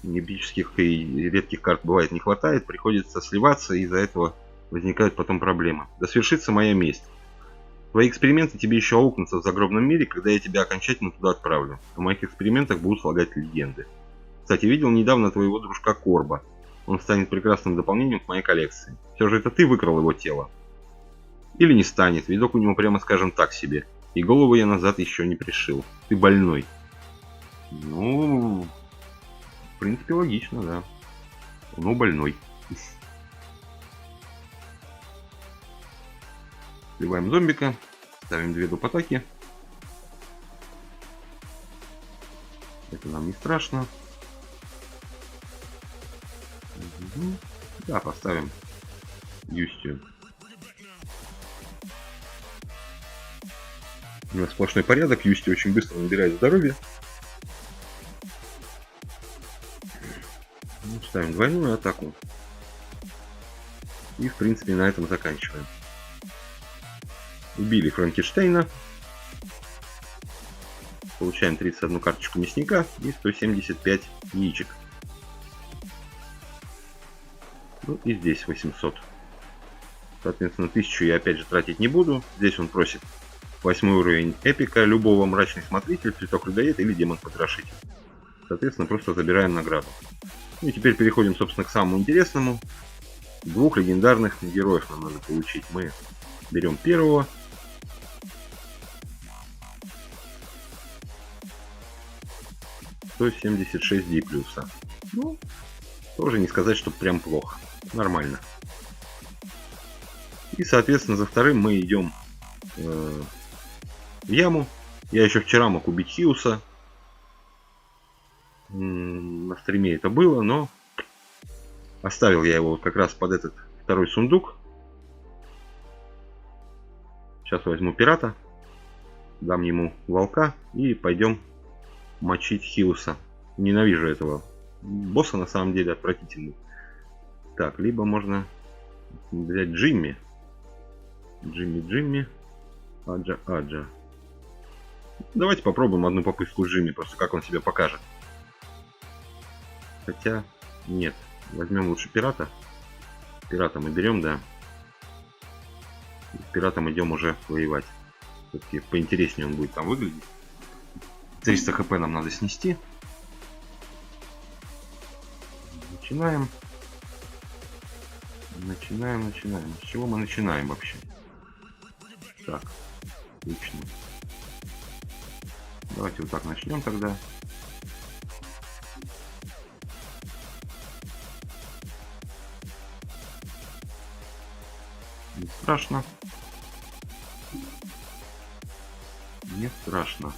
Speaker 1: Эпических и редких карт бывает не хватает, приходится сливаться, и из-за этого возникают потом проблемы. Да свершится моя месть. Твои эксперименты тебе еще аукнутся в загробном мире, когда я тебя окончательно туда отправлю. В моих экспериментах будут слагать легенды. Кстати, видел недавно твоего дружка Корба. Он станет прекрасным дополнением к моей коллекции. Все же это ты выкрал его тело. Или не станет, видок у него, прямо скажем, так себе. И голову я назад еще не пришил. Ты больной. Ну, в принципе, логично, да. Ну, больной. Сливаем зомбика. Ставим 2 доп. Атаки. Это нам не страшно. Да, поставим Юстию. У нас сплошной порядок. Юсти очень быстро набирает здоровье. Ставим двойную атаку. И в принципе на этом заканчиваем. Убили Франкенштейна. Получаем 31 карточку мясника и 175 яичек. Ну и здесь 800. Соответственно, 1000 я опять же тратить не буду. Здесь он просит 8 уровень эпика любого: мрачный смотритель, цветок-людоед или демон-потрошитель. Соответственно, просто забираем награду. Ну и теперь переходим, собственно, к самому интересному. 2 легендарных героев нам надо получить. Мы берем первого. $176 плюса. Ну, тоже не сказать, что прям плохо. Нормально. И, соответственно, за вторым мы идем в яму. Я еще вчера мог убить Хиуса. На стриме это было, но оставил я его как раз под этот второй сундук. Сейчас возьму пирата, дам ему волка и пойдем мочить Хиуса. Ненавижу этого босса, на самом деле отвратительный. Так, либо можно взять Джимми. Джимми. Аджа. Давайте попробуем одну попытку с Джимми, просто как он себя покажет. Хотя, нет. Возьмем лучше пирата. Пирата мы берем, да. С пиратом идем уже воевать. Все-таки поинтереснее он будет там выглядеть. 300 хп нам надо снести. Начинаем. С чего мы начинаем вообще? Так, отлично. Давайте вот так начнем тогда. Не страшно. Не страшно.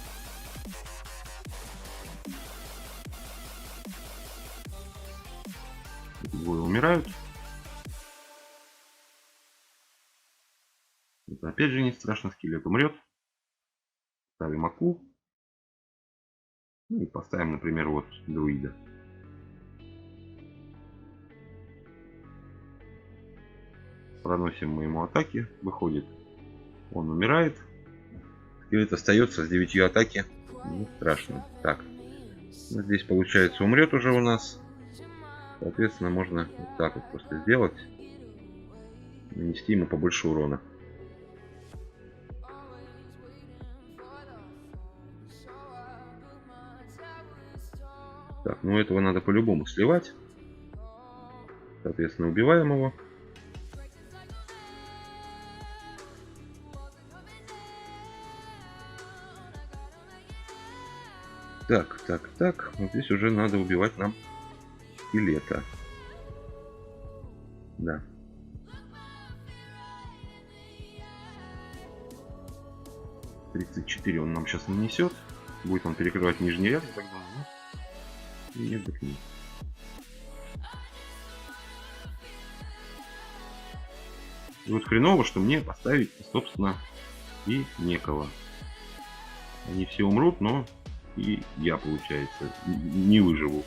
Speaker 1: Двое умирают. Это опять же не страшно, скелет умрет. Ставим аку. Ну и поставим, например, вот друида. Проносим мы ему атаки. Выходит, он умирает. Скелет остается с 9 атаки. Не страшно. Так. Вот здесь получается умрет уже у нас. Соответственно, можно вот так вот просто сделать. Нанести ему побольше урона. Так, ну этого надо по-любому сливать. Соответственно, убиваем его. Так. Вот здесь уже надо убивать нам скелета. Да. $34 он нам сейчас нанесет. Будет он перекрывать нижний ряд, тогда и отдохнем. И вот хреново, что мне поставить, собственно, и некого. Они все умрут, но и я, получается, не выживу.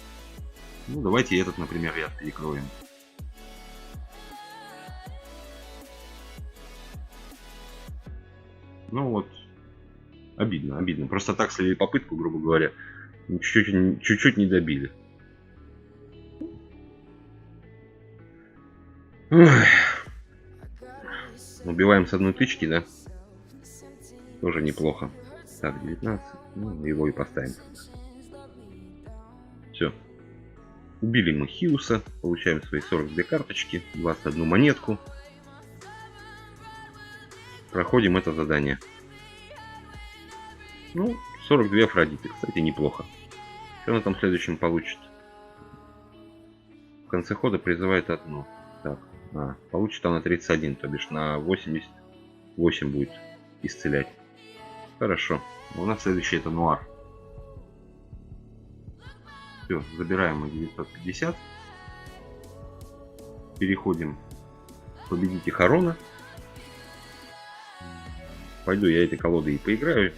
Speaker 1: Ну, давайте этот, например, ряд перекроем. Ну вот, обидно. Просто так слили попытку, грубо говоря. Чуть-чуть не добили. Ой. Убиваем с одной тычки, да? Тоже неплохо. Так, 19. Ну, его и поставим. Все. Убили мы Хиуса. Получаем свои 42 карточки. 21 монетку. Проходим это задание. Ну, 42 Афродиты. Кстати, неплохо. Что она там в следующем получит? В конце хода призывает одну. Так, получит она 31, то бишь на 88 будет исцелять. Хорошо. У нас следующий это Нуар. Все, забираем мы 950. Переходим к Победите Харона. Пойду я этой колодой и поиграю.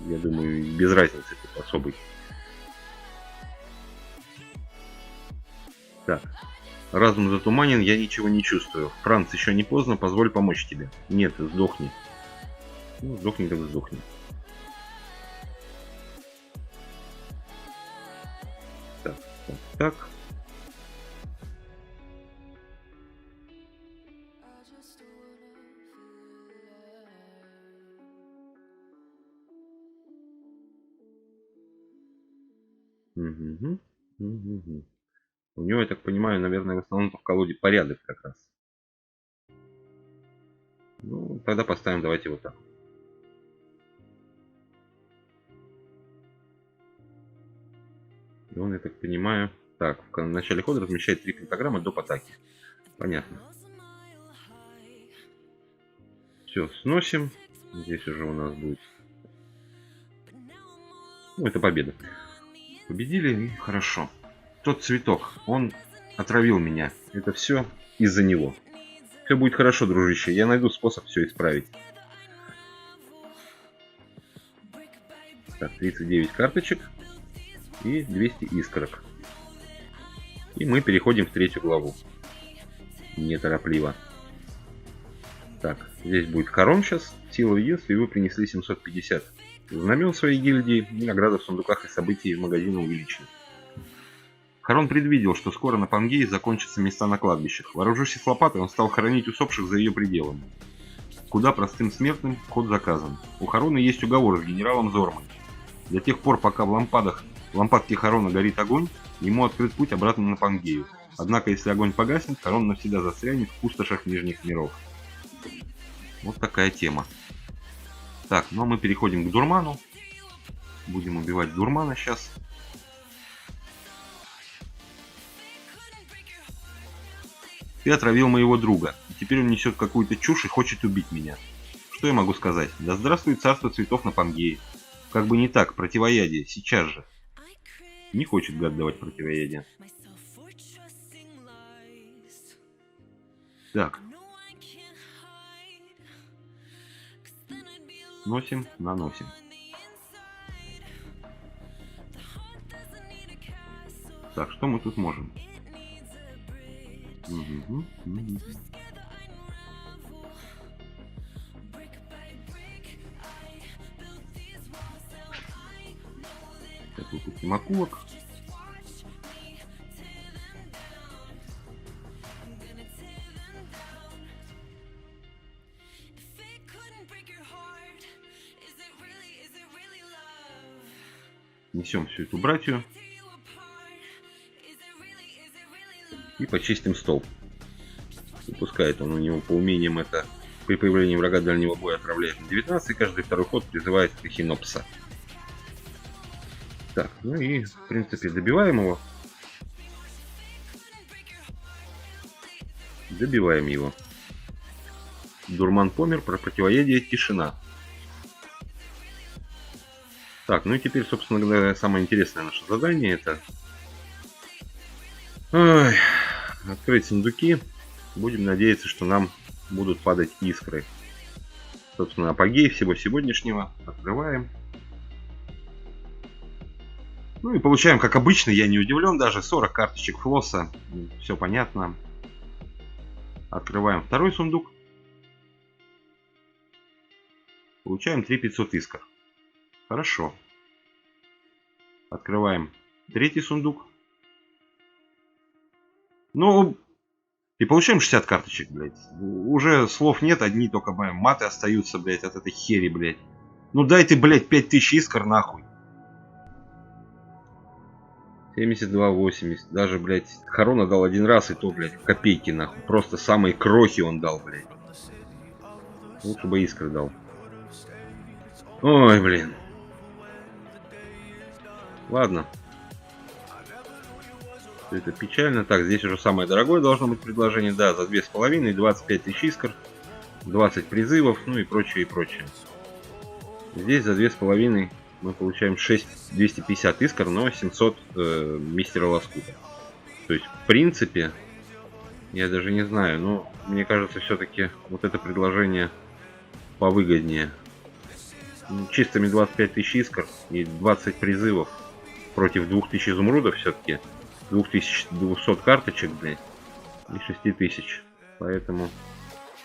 Speaker 1: Я думаю, без разницы тут особой. Так. Разум затуманен, я ничего не чувствую. Франц, еще не поздно, позволь помочь тебе. Нет, сдохни. Ну, сдохни, так сдохни. Так, так, так. Угу, угу. У него, я так понимаю, наверное, в основном в колоде порядок как раз. Ну, тогда поставим, давайте вот так. И он, я так понимаю... Так, в начале хода размещает 3 пентаграммы до атаки. Понятно. Все, сносим. Здесь уже у нас будет... Ну, это победа. Победили, и хорошо. Тот цветок, он отравил меня. Это все из-за него. Все будет хорошо, дружище. Я найду способ все исправить. Так, 39 карточек и 200 искорок. И мы переходим в третью главу. Неторопливо. Так, здесь будет хором сейчас. Сила единства, и вы принесли 750 знамен своей гильдии. И награды в сундуках и событий магазина увеличены. Харон предвидел, что скоро на Пангее закончатся места на кладбищах. Вооружившись лопатой, он стал хоронить усопших за ее пределами. Куда простым смертным вход заказан. У Харона есть уговор с генералом Зормой. До тех пор, пока в лампадке Харона горит огонь, ему открыт путь обратно на Пангею. Однако, если огонь погаснет, Харон навсегда застрянет в пустошах Нижних миров. Вот такая тема. Так, ну а мы переходим к Дурману. Будем убивать Дурмана сейчас. Ты отравил моего друга, и теперь он несет какую-то чушь и хочет убить меня. Что я могу сказать? Да здравствует царство цветов на Пангее. Как бы не так, противоядие, сейчас же. Не хочет гад давать противоядие. Так. Носим, наносим. Так, что мы тут можем? Угу, угу. Так, выпустим окурок. Несем всю эту братью. И почистим стол. Выпускает он у него по умениям это. При появлении врага дальнего боя отправляет на 19, и каждый второй ход призывает Эхинопса. Так, ну и в принципе добиваем его. Добиваем его. Дурман помер, про противоядие тишина. Так, ну и теперь, собственно, самое интересное наше задание это... Ой, открыть сундуки. Будем надеяться, что нам будут падать искры. Собственно, апогей всего сегодняшнего. Открываем. Ну и получаем, как обычно, я не удивлен даже, 40 карточек флосса. Все понятно. Открываем второй сундук. Получаем 3500 искр. Хорошо. Открываем третий сундук. Ну, и получаем 60 карточек, блядь. Уже слов нет, одни только маты остаются, блядь, от этой хери, блядь. Ну дай ты, блядь, 5000 искр, нахуй. 72-80. Даже, блядь, Харона дал один раз, и то, блядь, копейки, нахуй. Просто самые крохи он дал, блядь. Лучше бы искры дал. Ой, блин. Ладно. Это печально. Так, здесь уже самое дорогое должно быть предложение. Да, за 2500, 25 тысяч искр, 20 призывов, ну и прочее, и прочее. Здесь за 2500 мы получаем 6250 искр, но 700 мистера Лоскута. То есть, в принципе, я даже не знаю, но мне кажется, все-таки вот это предложение повыгоднее. Ну, чистыми 25 тысяч искр и 20 призывов против 2000 изумрудов все-таки. 2200 карточек, блядь. и 6000. Поэтому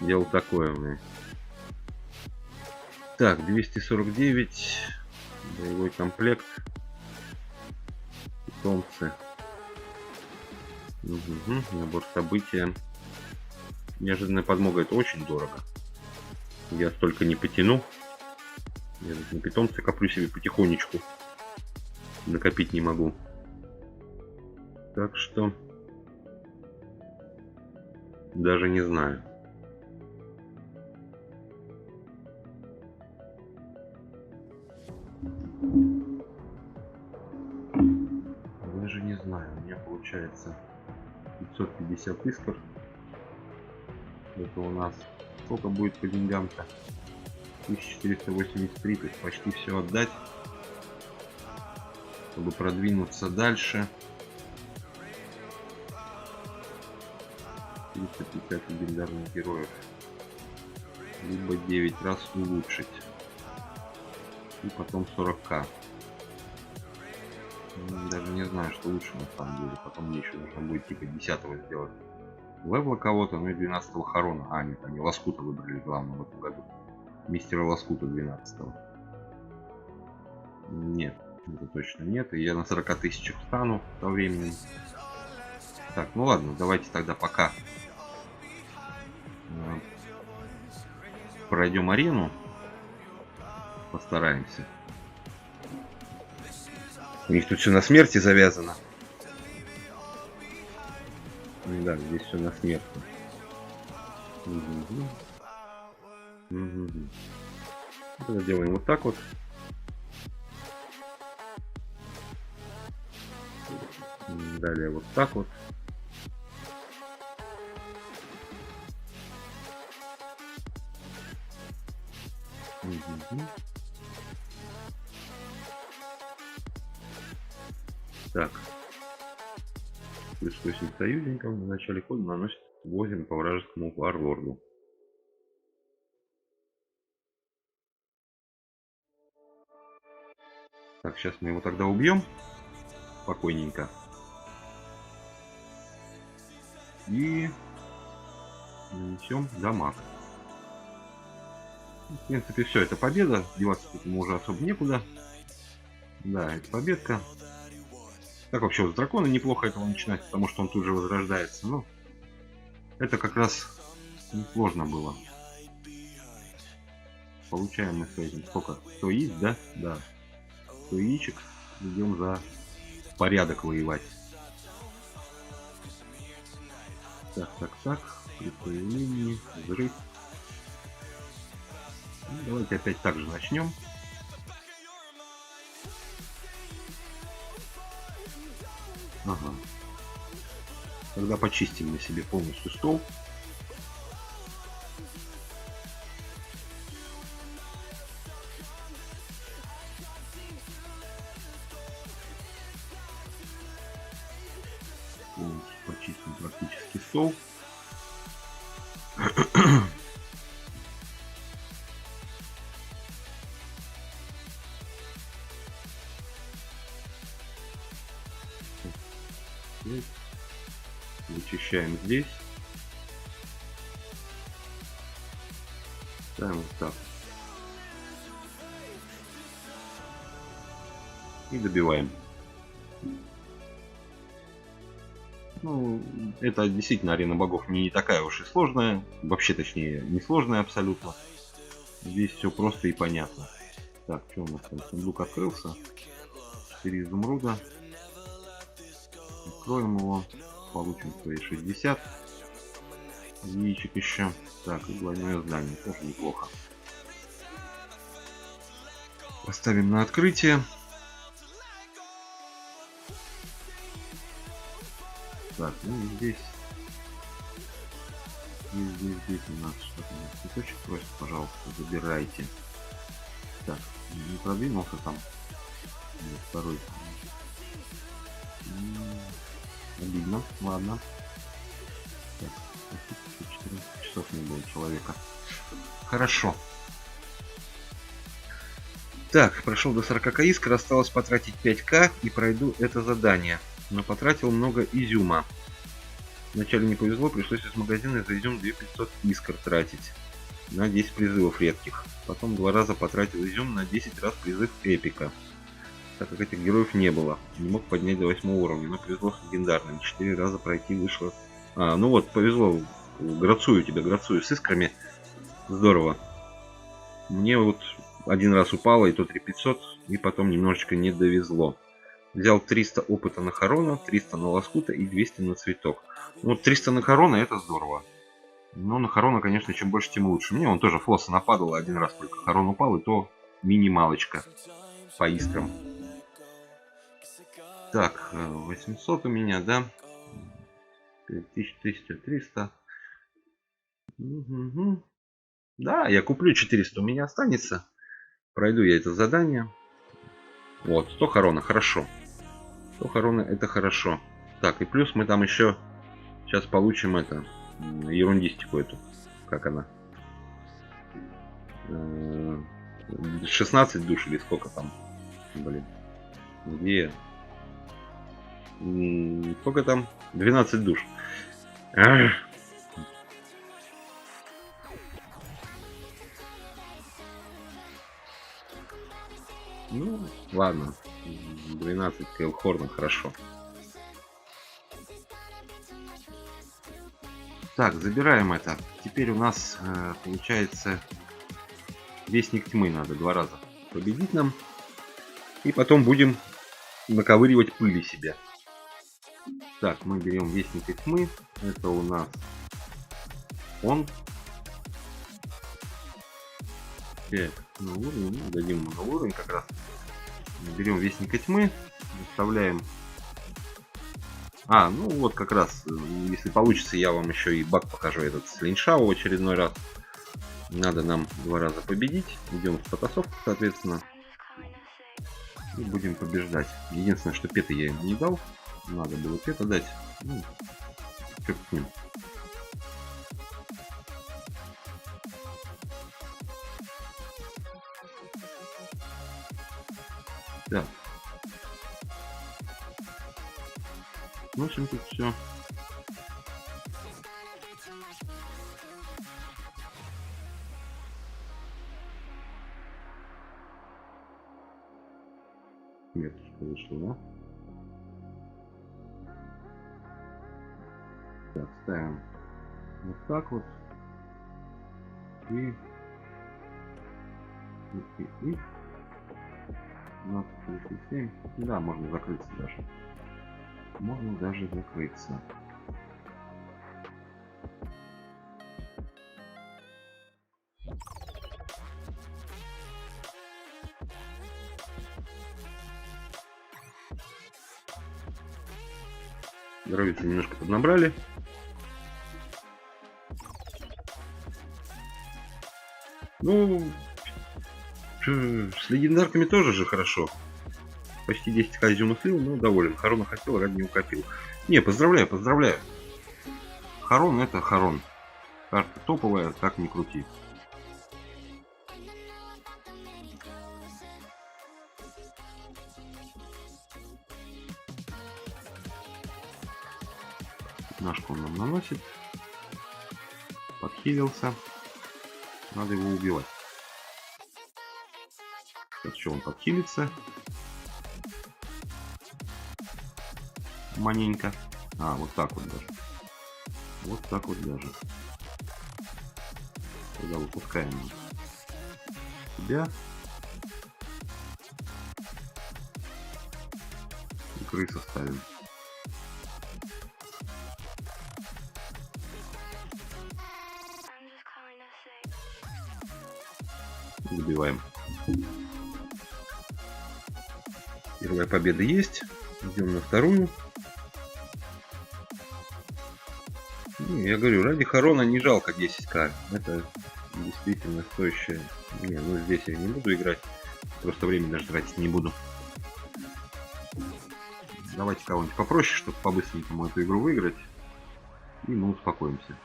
Speaker 1: дело такое у меня. Так, 249. Боевой комплект. Питомцы. Угу, набор события. Неожиданная подмога — это очень дорого. Я столько не потяну. Я тут на питомце коплю себе потихонечку. Накопить не могу. Так что даже не знаю. Даже не знаю. У меня получается 550 искр. Это у нас сколько будет по деньгам-то? 1483. То есть почти все отдать, чтобы продвинуться дальше. 350 легендарных героев. Либо 9 раз улучшить. И потом 40к. Даже не знаю, что лучше на самом деле. Потом мне еще нужно будет типа 10-го сделать левла кого-то, ну и 12-го Харона. А, нет, они Лоскута выбрали главное в этом году. Мистера Лоскута 12-го. Нет, это точно нет. И я на 40 тысячах встану со временем. Так, ну ладно, давайте тогда пока пройдем арену. Постараемся. У них тут все на смерти завязано. Да, здесь все на смерти. Угу. Угу. Это делаем вот так вот. Далее вот так вот. Угу. Так. Плюс 8 союзников в начале хода наносит 8 по вражескому варлорду. Так, сейчас мы его тогда убьем. Спокойненько. И нанесем дамаг. В принципе, все, это победа. Деваться тут ему уже особо некуда. Да, это победка. Так вообще с дракона неплохо этого начинать, потому что он тут же возрождается. Но это как раз несложно было. Получаем мы с этим сколько? 100 яиц, да? Да. 100 яичек. Идем за порядок воевать. Так. При появлении взрыв. Ну, давайте опять так же начнем. Ага. Тогда почистим на себе полностью стол. Полностью почистим практически стол. Вычищаем здесь. Ставим вот так. И добиваем. Ну, это действительно арена богов не такая уж и сложная. Вообще, точнее, не сложная абсолютно. Здесь все просто и понятно. Так, что у нас там? Сундук открылся. 4 изумруда. Откроем его. Получим свои 60 яичек еще. Так, и двойное здание. Тоже неплохо. Поставим на открытие. Так, ну и здесь у нас что-то. Цветочек просит, пожалуйста, забирайте. Так, не продвинулся там. Нет, второй. Обидно, ладно. Так, 14 часов не было человека. Хорошо. Так, прошел до 40 искр, осталось потратить 5к и пройду это задание. Но потратил много изюма. Вначале не повезло, пришлось из магазина за изюм 2500 искр тратить на 10 призывов редких. Потом 2 раза потратил изюм на 10 раз призыв эпика. Так как этих героев не было. Не мог поднять до 8 уровня, но повезло с легендарным. 4 раза пройти вышло. А, ну вот, повезло. Грацую тебе, грацую с искрами. Здорово. Мне вот один раз упало, и то 3500, и потом немножечко не довезло. Взял 300 опыта на Харона, 300 на Лоскута и 200 на Цветок. Ну, вот 300 на Харона это здорово. Но на Харона, конечно, чем больше, тем лучше. Мне он тоже флоса нападал, один раз только Харон упал, и то минималочка по искрам. Так, 800 у меня, да? 1300. Угу. Да, я куплю 400, у меня останется. Пройду я это задание. Вот, 100 Харона, хорошо. 100 Харона это хорошо. Так, и плюс мы там еще сейчас получим это, ерундистику эту. Как она? 16 душ или сколько там? Блин. Где? Сколько там? 12 душ. Ах. Ну, ладно. 12 Кейлхорна, хорошо. Так, забираем это. Теперь у нас получается Вестник Тьмы надо 2 раза победить нам. И потом будем наковыривать пыли себе. Так, мы берем Вестника Тьмы. Это у нас он. Так, на уровень, ну, дадим ему на уровень как раз. Берем Вестника Тьмы. Выставляем. А, ну вот как раз, если получится, я вам еще и баг покажу этот с Линшао в очередной раз. Надо нам 2 раза победить. Идем в потасовку, соответственно. И будем побеждать. Единственное, что пета я ему не дал. Надо было пета дать. Ну, черт с ним. Так. В общем, тут все. Меточка вышла. Так, ставим вот так вот. И 15:37. Да, можно закрыться даже. Можно даже закрыться. Здоровье немножко поднабрали. Ну, с легендарками тоже же хорошо. Почти 10к изюма слил, но доволен. Харона хотел, ради не укопил. Не, поздравляю, поздравляю. Харон это Харон. Карта топовая, как ни крути. Пятнашку он нам наносит. Подхилился. Надо его убивать. Сейчас что он подхилится. Маненько. А, вот так вот даже. Вот так вот даже. Тогда выпускаем себя. И крысу ставим. Добиваем. Первая победа есть. Идем на вторую. Ну, я говорю, ради Харона не жалко 10к. Это действительно стоящее. Не, ну здесь я не буду играть. Просто время даже тратить не буду. Давайте кого-нибудь попроще, чтобы по-быстренькому эту игру выиграть. И мы успокоимся.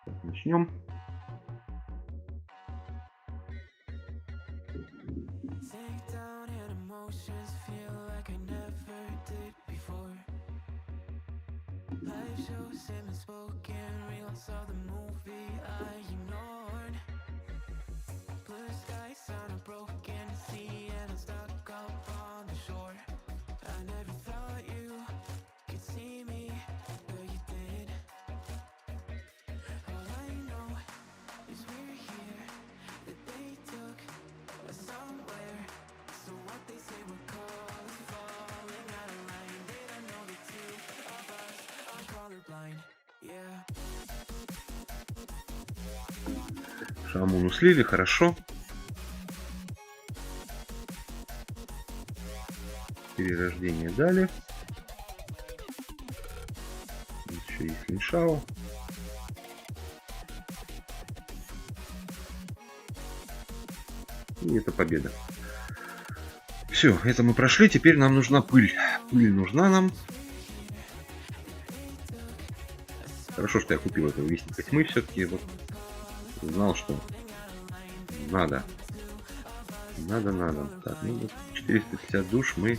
Speaker 1: Так, начнем. Шамуну слили, хорошо. Перерождение дали. Еще есть Линшао. И это победа. Все, это мы прошли. Теперь нам нужна пыль. Пыль нужна нам. Хорошо, что я купил этого Вестника Тьмы все-таки. Вот. Знал, что надо. Надо. Так, ну вот 450 душ мы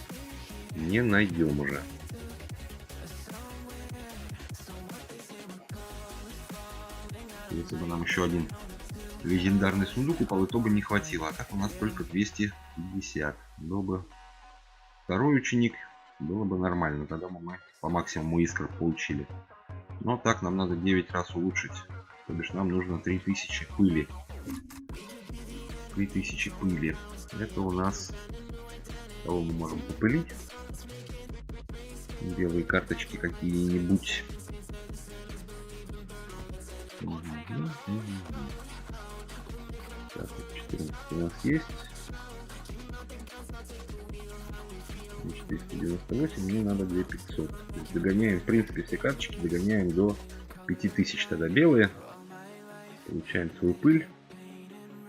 Speaker 1: не найдем уже. Если бы нам еще один легендарный сундук упал, то бы не хватило. А так у нас только 250. Был бы второй ученик, было бы нормально. Тогда бы мы по максимуму искр получили. Но так нам надо 9 раз улучшить. То бишь нам нужно 3000 пыли. 3000 пыли. Это у нас... Кого мы можем попылить? Белые карточки какие-нибудь. Так, 14 у нас есть. 498, мне надо 2500. То есть догоняем, в принципе, все карточки догоняем до 5000 тогда белые. Получаем свою пыль.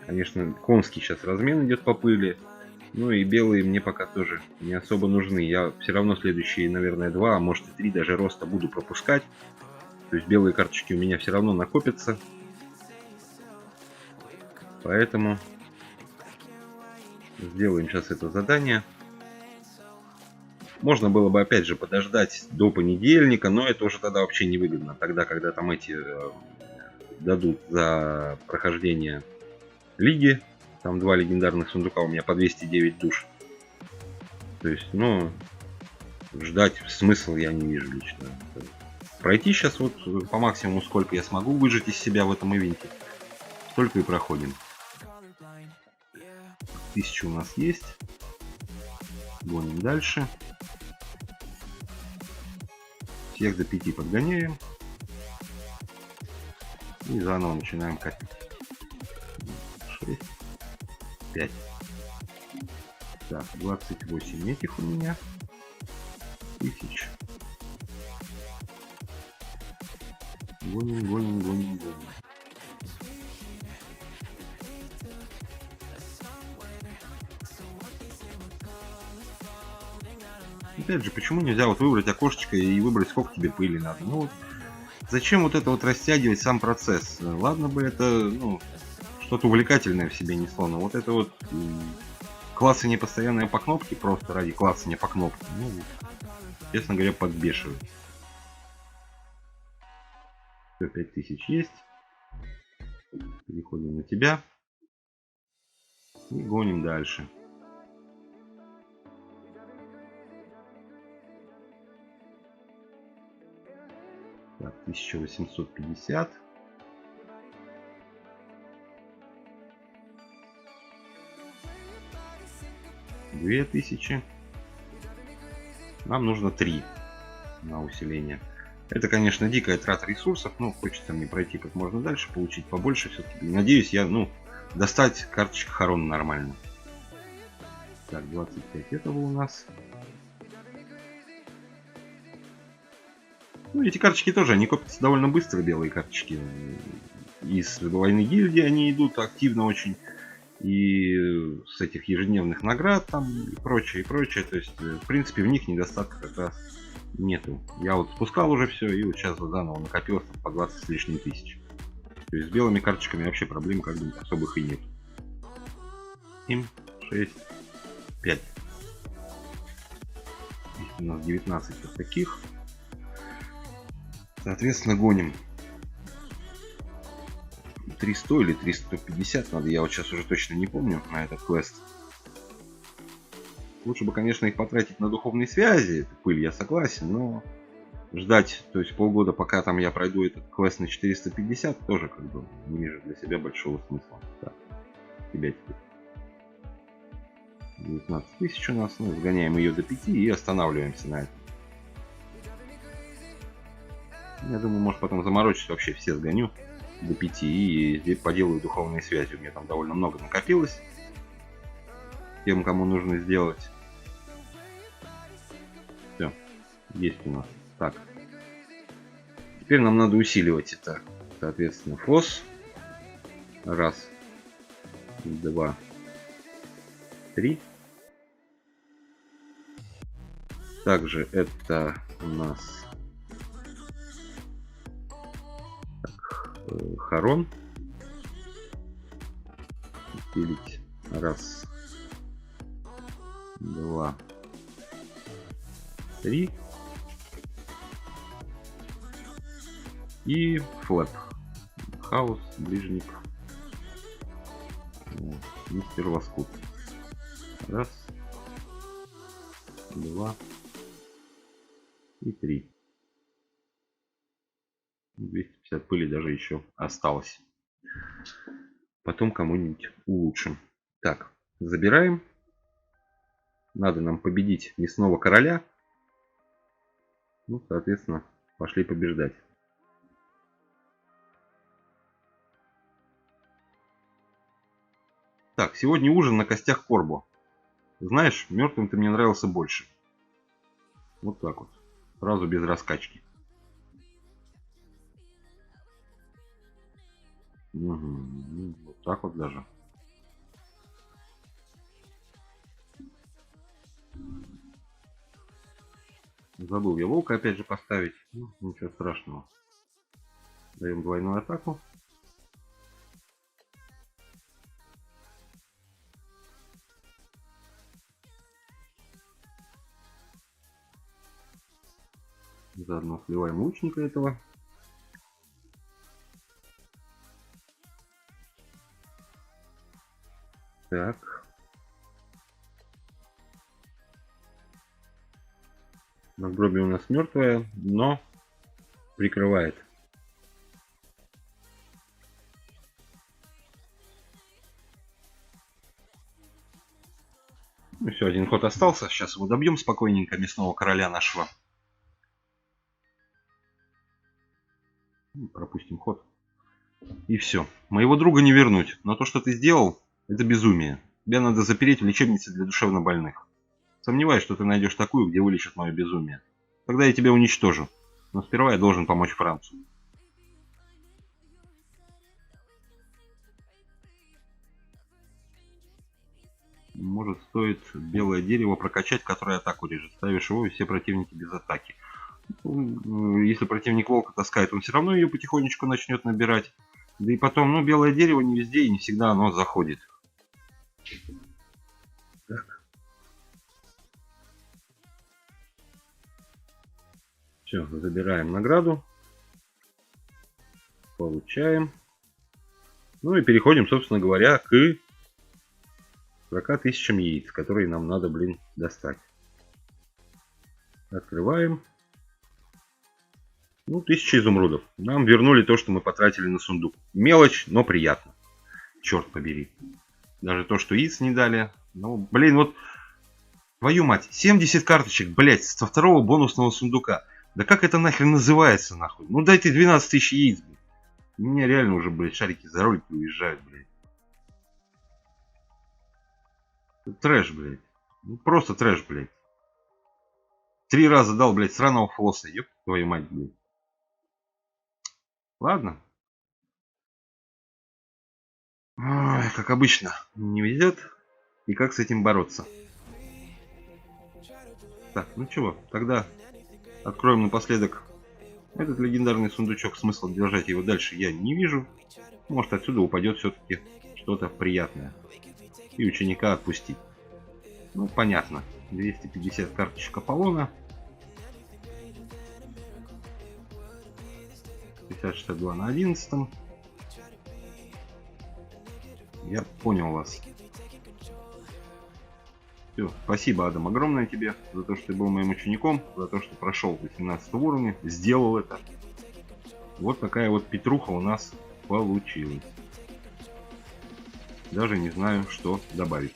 Speaker 1: Конечно, конский сейчас размен идет по пыли. Ну и белые мне пока тоже не особо нужны. Я все равно следующие, наверное, 2, а может и 3 даже роста буду пропускать. То есть белые карточки у меня все равно накопятся. Поэтому сделаем сейчас это задание. Можно было бы опять же подождать до понедельника, но это уже тогда вообще невыгодно. Тогда, когда там эти дадут за прохождение лиги. Там 2 легендарных сундука у меня по 209 душ. То есть, ну, ждать смысл я не вижу лично. Пройти сейчас вот по максимуму, сколько я смогу выжать из себя в этом ивенте, столько и проходим. 1000 у нас есть. Гоним дальше. Всех до 5 подгоняем. И заново начинаем катить. 6, 5. Так, 28 этих у меня. 1000. Гоним. Опять же, почему нельзя вот выбрать окошечко и выбрать, сколько тебе пыли надо? Ну вот, зачем вот это вот растягивать сам процесс? Ладно бы это, ну, что-то увлекательное в себе несло, но вот это вот классание постоянное по кнопке, просто ради классания по кнопке, ну, честно говоря, подбешивает. Все, 5000 есть. Переходим на тебя. И гоним дальше. Так, 1850. Две тысячи. Нам нужно 3 на усиление. Это, конечно, дикая трата ресурсов, но хочется мне пройти как можно дальше, получить побольше все-таки. Надеюсь, я, ну, достать карточек Харон нормально. Так, 25 этого у нас. Ну, эти карточки тоже, они копятся довольно быстро, белые карточки. Из войны гильдии они идут активно очень. И с этих ежедневных наград там и прочее, и прочее. То есть, в принципе, в них недостатка как раз нету. Я вот спускал уже все, и вот сейчас вот заново накопилось по 20 с лишним тысяч. То есть с белыми карточками вообще проблем как бы особых и нет. 7, 6, 5. Здесь у нас 19 вот таких. Соответственно, гоним 300 или 350 надо, я вот сейчас уже точно не помню на этот квест. Лучше бы, конечно, их потратить на духовные связи, это пыль, я согласен, но ждать, то есть полгода, пока там я пройду этот квест на 450, тоже как бы не вижу для себя большого смысла. Так, тебя теперь 19 тысяч у нас, ну, сгоняем ее до 5 и останавливаемся на этом. Я думаю, может потом заморочиться, вообще все сгоню до 5 и здесь поделаю духовные связи. У меня там довольно много накопилось. Тем, кому нужно сделать. Все, есть у нас. Так. Теперь нам надо усиливать это. Соответственно, фос. Раз. Два. Три. Также это у нас Харон. Усилить. Раз. Два. Три. И флэп. Хаос, ближник. Мистер Лоскут. Раз. Два. И три. 250 пыли даже еще осталось. Потом кому-нибудь улучшим. Так, забираем. Надо нам победить мясного короля. Ну, соответственно, пошли побеждать. Так, сегодня ужин на костях Корбо. Знаешь, мертвым ты мне нравился больше. Вот так вот. Сразу без раскачки. Угу. Вот так вот даже. Забыл я волка опять же поставить. Ну, ничего страшного. Даем двойную атаку. Заодно сливаем лучника этого. Так. Надгробие у нас мертвое, но прикрывает. Ну все, один ход остался. Сейчас его добьем спокойненько, мясного короля нашего. Пропустим ход. И все. Моего друга не вернуть. Но то, что ты сделал, это безумие. Тебя надо запереть в лечебнице для душевнобольных. Сомневаюсь, что ты найдешь такую, где вылечат мое безумие. Тогда я тебя уничтожу. Но сперва я должен помочь Францу. Может, стоит белое дерево прокачать, которое атаку режет. Ставишь его, и все противники без атаки. Если противник волка таскает, он все равно ее потихонечку начнет набирать. Да и потом, ну, белое дерево не везде и не всегда оно заходит. Так. Все, забираем награду. Получаем. Ну и переходим, собственно говоря, к 40 тысячам яиц, которые нам надо, блин, достать. Открываем. Ну, 1000 изумрудов. Нам вернули то, что мы потратили на сундук. Мелочь, но приятно. Черт побери. Даже то, что яиц не дали. Ну, блин, вот... Твою мать, 70 карточек, блять, со второго бонусного сундука. Да как это нахрен называется, нахуй? Ну дайте 12 тысяч яиц, блядь. У меня реально уже, блядь, шарики за ролики уезжают, блядь. Это трэш, блядь. Ну, просто трэш, блядь. 3 раза дал, блядь, сраного флоса. Ёб твою мать, блядь. Ладно. Ой, как обычно, не везет. И как с этим бороться? Так, ну чего, тогда откроем напоследок этот легендарный сундучок. Смысла держать его дальше я не вижу. Может, отсюда упадет все-таки что-то приятное. И ученика отпустить. Ну, понятно. 250 карточек Аполлона. 60-62 на 11. Я понял вас. Все, спасибо, Адам, огромное тебе за то, что ты был моим учеником, за то, что прошел до 17 уровня, сделал это. Вот такая вот петруха у нас получилась. Даже не знаю, что добавить.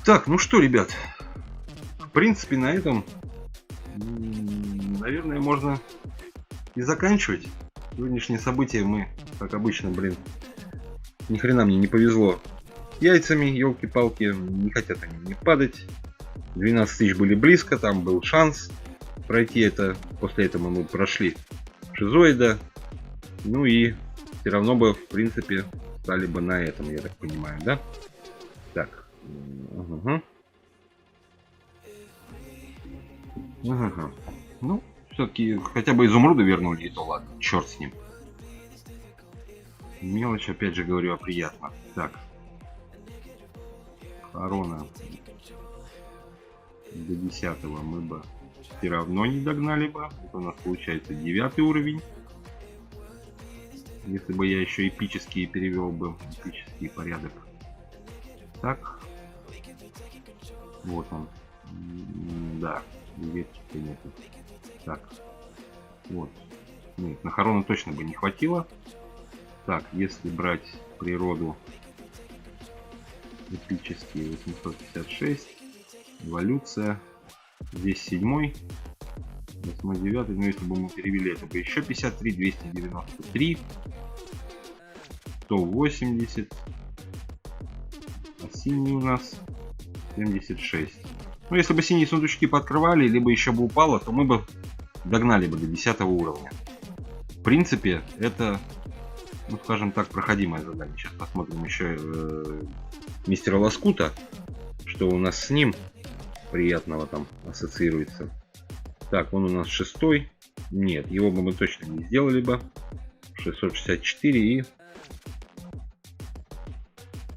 Speaker 1: Так, ну что, ребят, в принципе, на этом, наверное, можно и заканчивать. Сегодняшнее событие мы, как обычно, блин, ни хрена мне не повезло. Яйцами, елки-палки, не хотят они мне падать. 12 тысяч были близко, там был шанс пройти это. После этого мы прошли шизоида. Ну и все равно бы, в принципе, стали бы на этом, я так понимаю, да? Так. Угу. Угу. Ну, все-таки хотя бы изумруды вернули, и то ладно, черт с ним. Мелочь, опять же говорю, приятно. Так. Корона. До 10 мы бы все равно не догнали бы. Это у нас получается 9 уровень. Если бы я еще эпические перевел бы, эпический порядок. Так. Вот он. Да, ветки-то нету. Так. Вот. Нет, на Харону точно бы не хватило. Так, если брать природу, эпические 856, эволюция, здесь 7, 8, 9, ну если бы мы перевели, это бы еще 53, 293, 180, а синий у нас 76. Ну если бы синие сундучки пооткрывали, либо еще бы упало, то мы бы догнали бы до 10 уровня. В принципе, это, ну скажем так, проходимое задание. Сейчас посмотрим еще мистера Лоскута, что у нас с ним приятного там ассоциируется. Так, он у нас 6. Нет, его бы мы точно не сделали бы. 664 и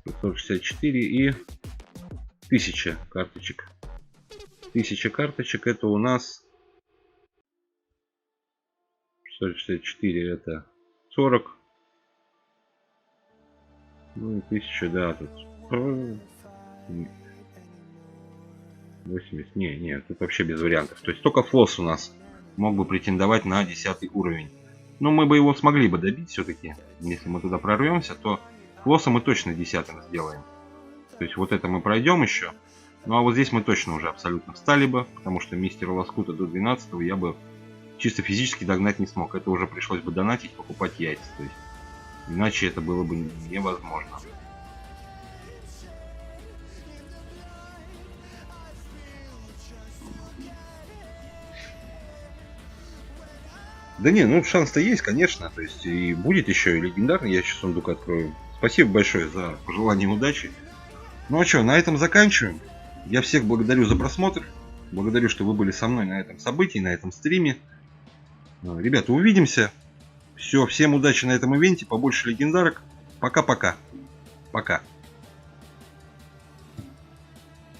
Speaker 1: 664 и 1000 карточек. 1000 карточек это у нас 664 это 40. Ну и 1000, да, тут 80. Не, тут вообще без вариантов. То есть только флосс у нас мог бы претендовать на 10 уровень. Но мы бы его смогли бы добить все-таки. Если мы туда прорвемся, то флосса мы точно 10 сделаем. То есть вот это мы пройдем еще. Ну а вот здесь мы точно уже абсолютно встали бы. Потому что мистера Лоскута до 12 я бы чисто физически догнать не смог. Это уже пришлось бы донатить, покупать яйца. То есть иначе это было бы невозможно. Да не, ну шанс-то есть, конечно. То есть и будет еще и легендарный, я сейчас сундук открою. Спасибо большое за пожелание удачи. Ну а что, на этом заканчиваем. Я всех благодарю за просмотр. Благодарю, что вы были со мной на этом событии, на этом стриме. Ребята, увидимся. Все, всем удачи на этом ивенте, побольше легендарок. Пока-пока. Пока.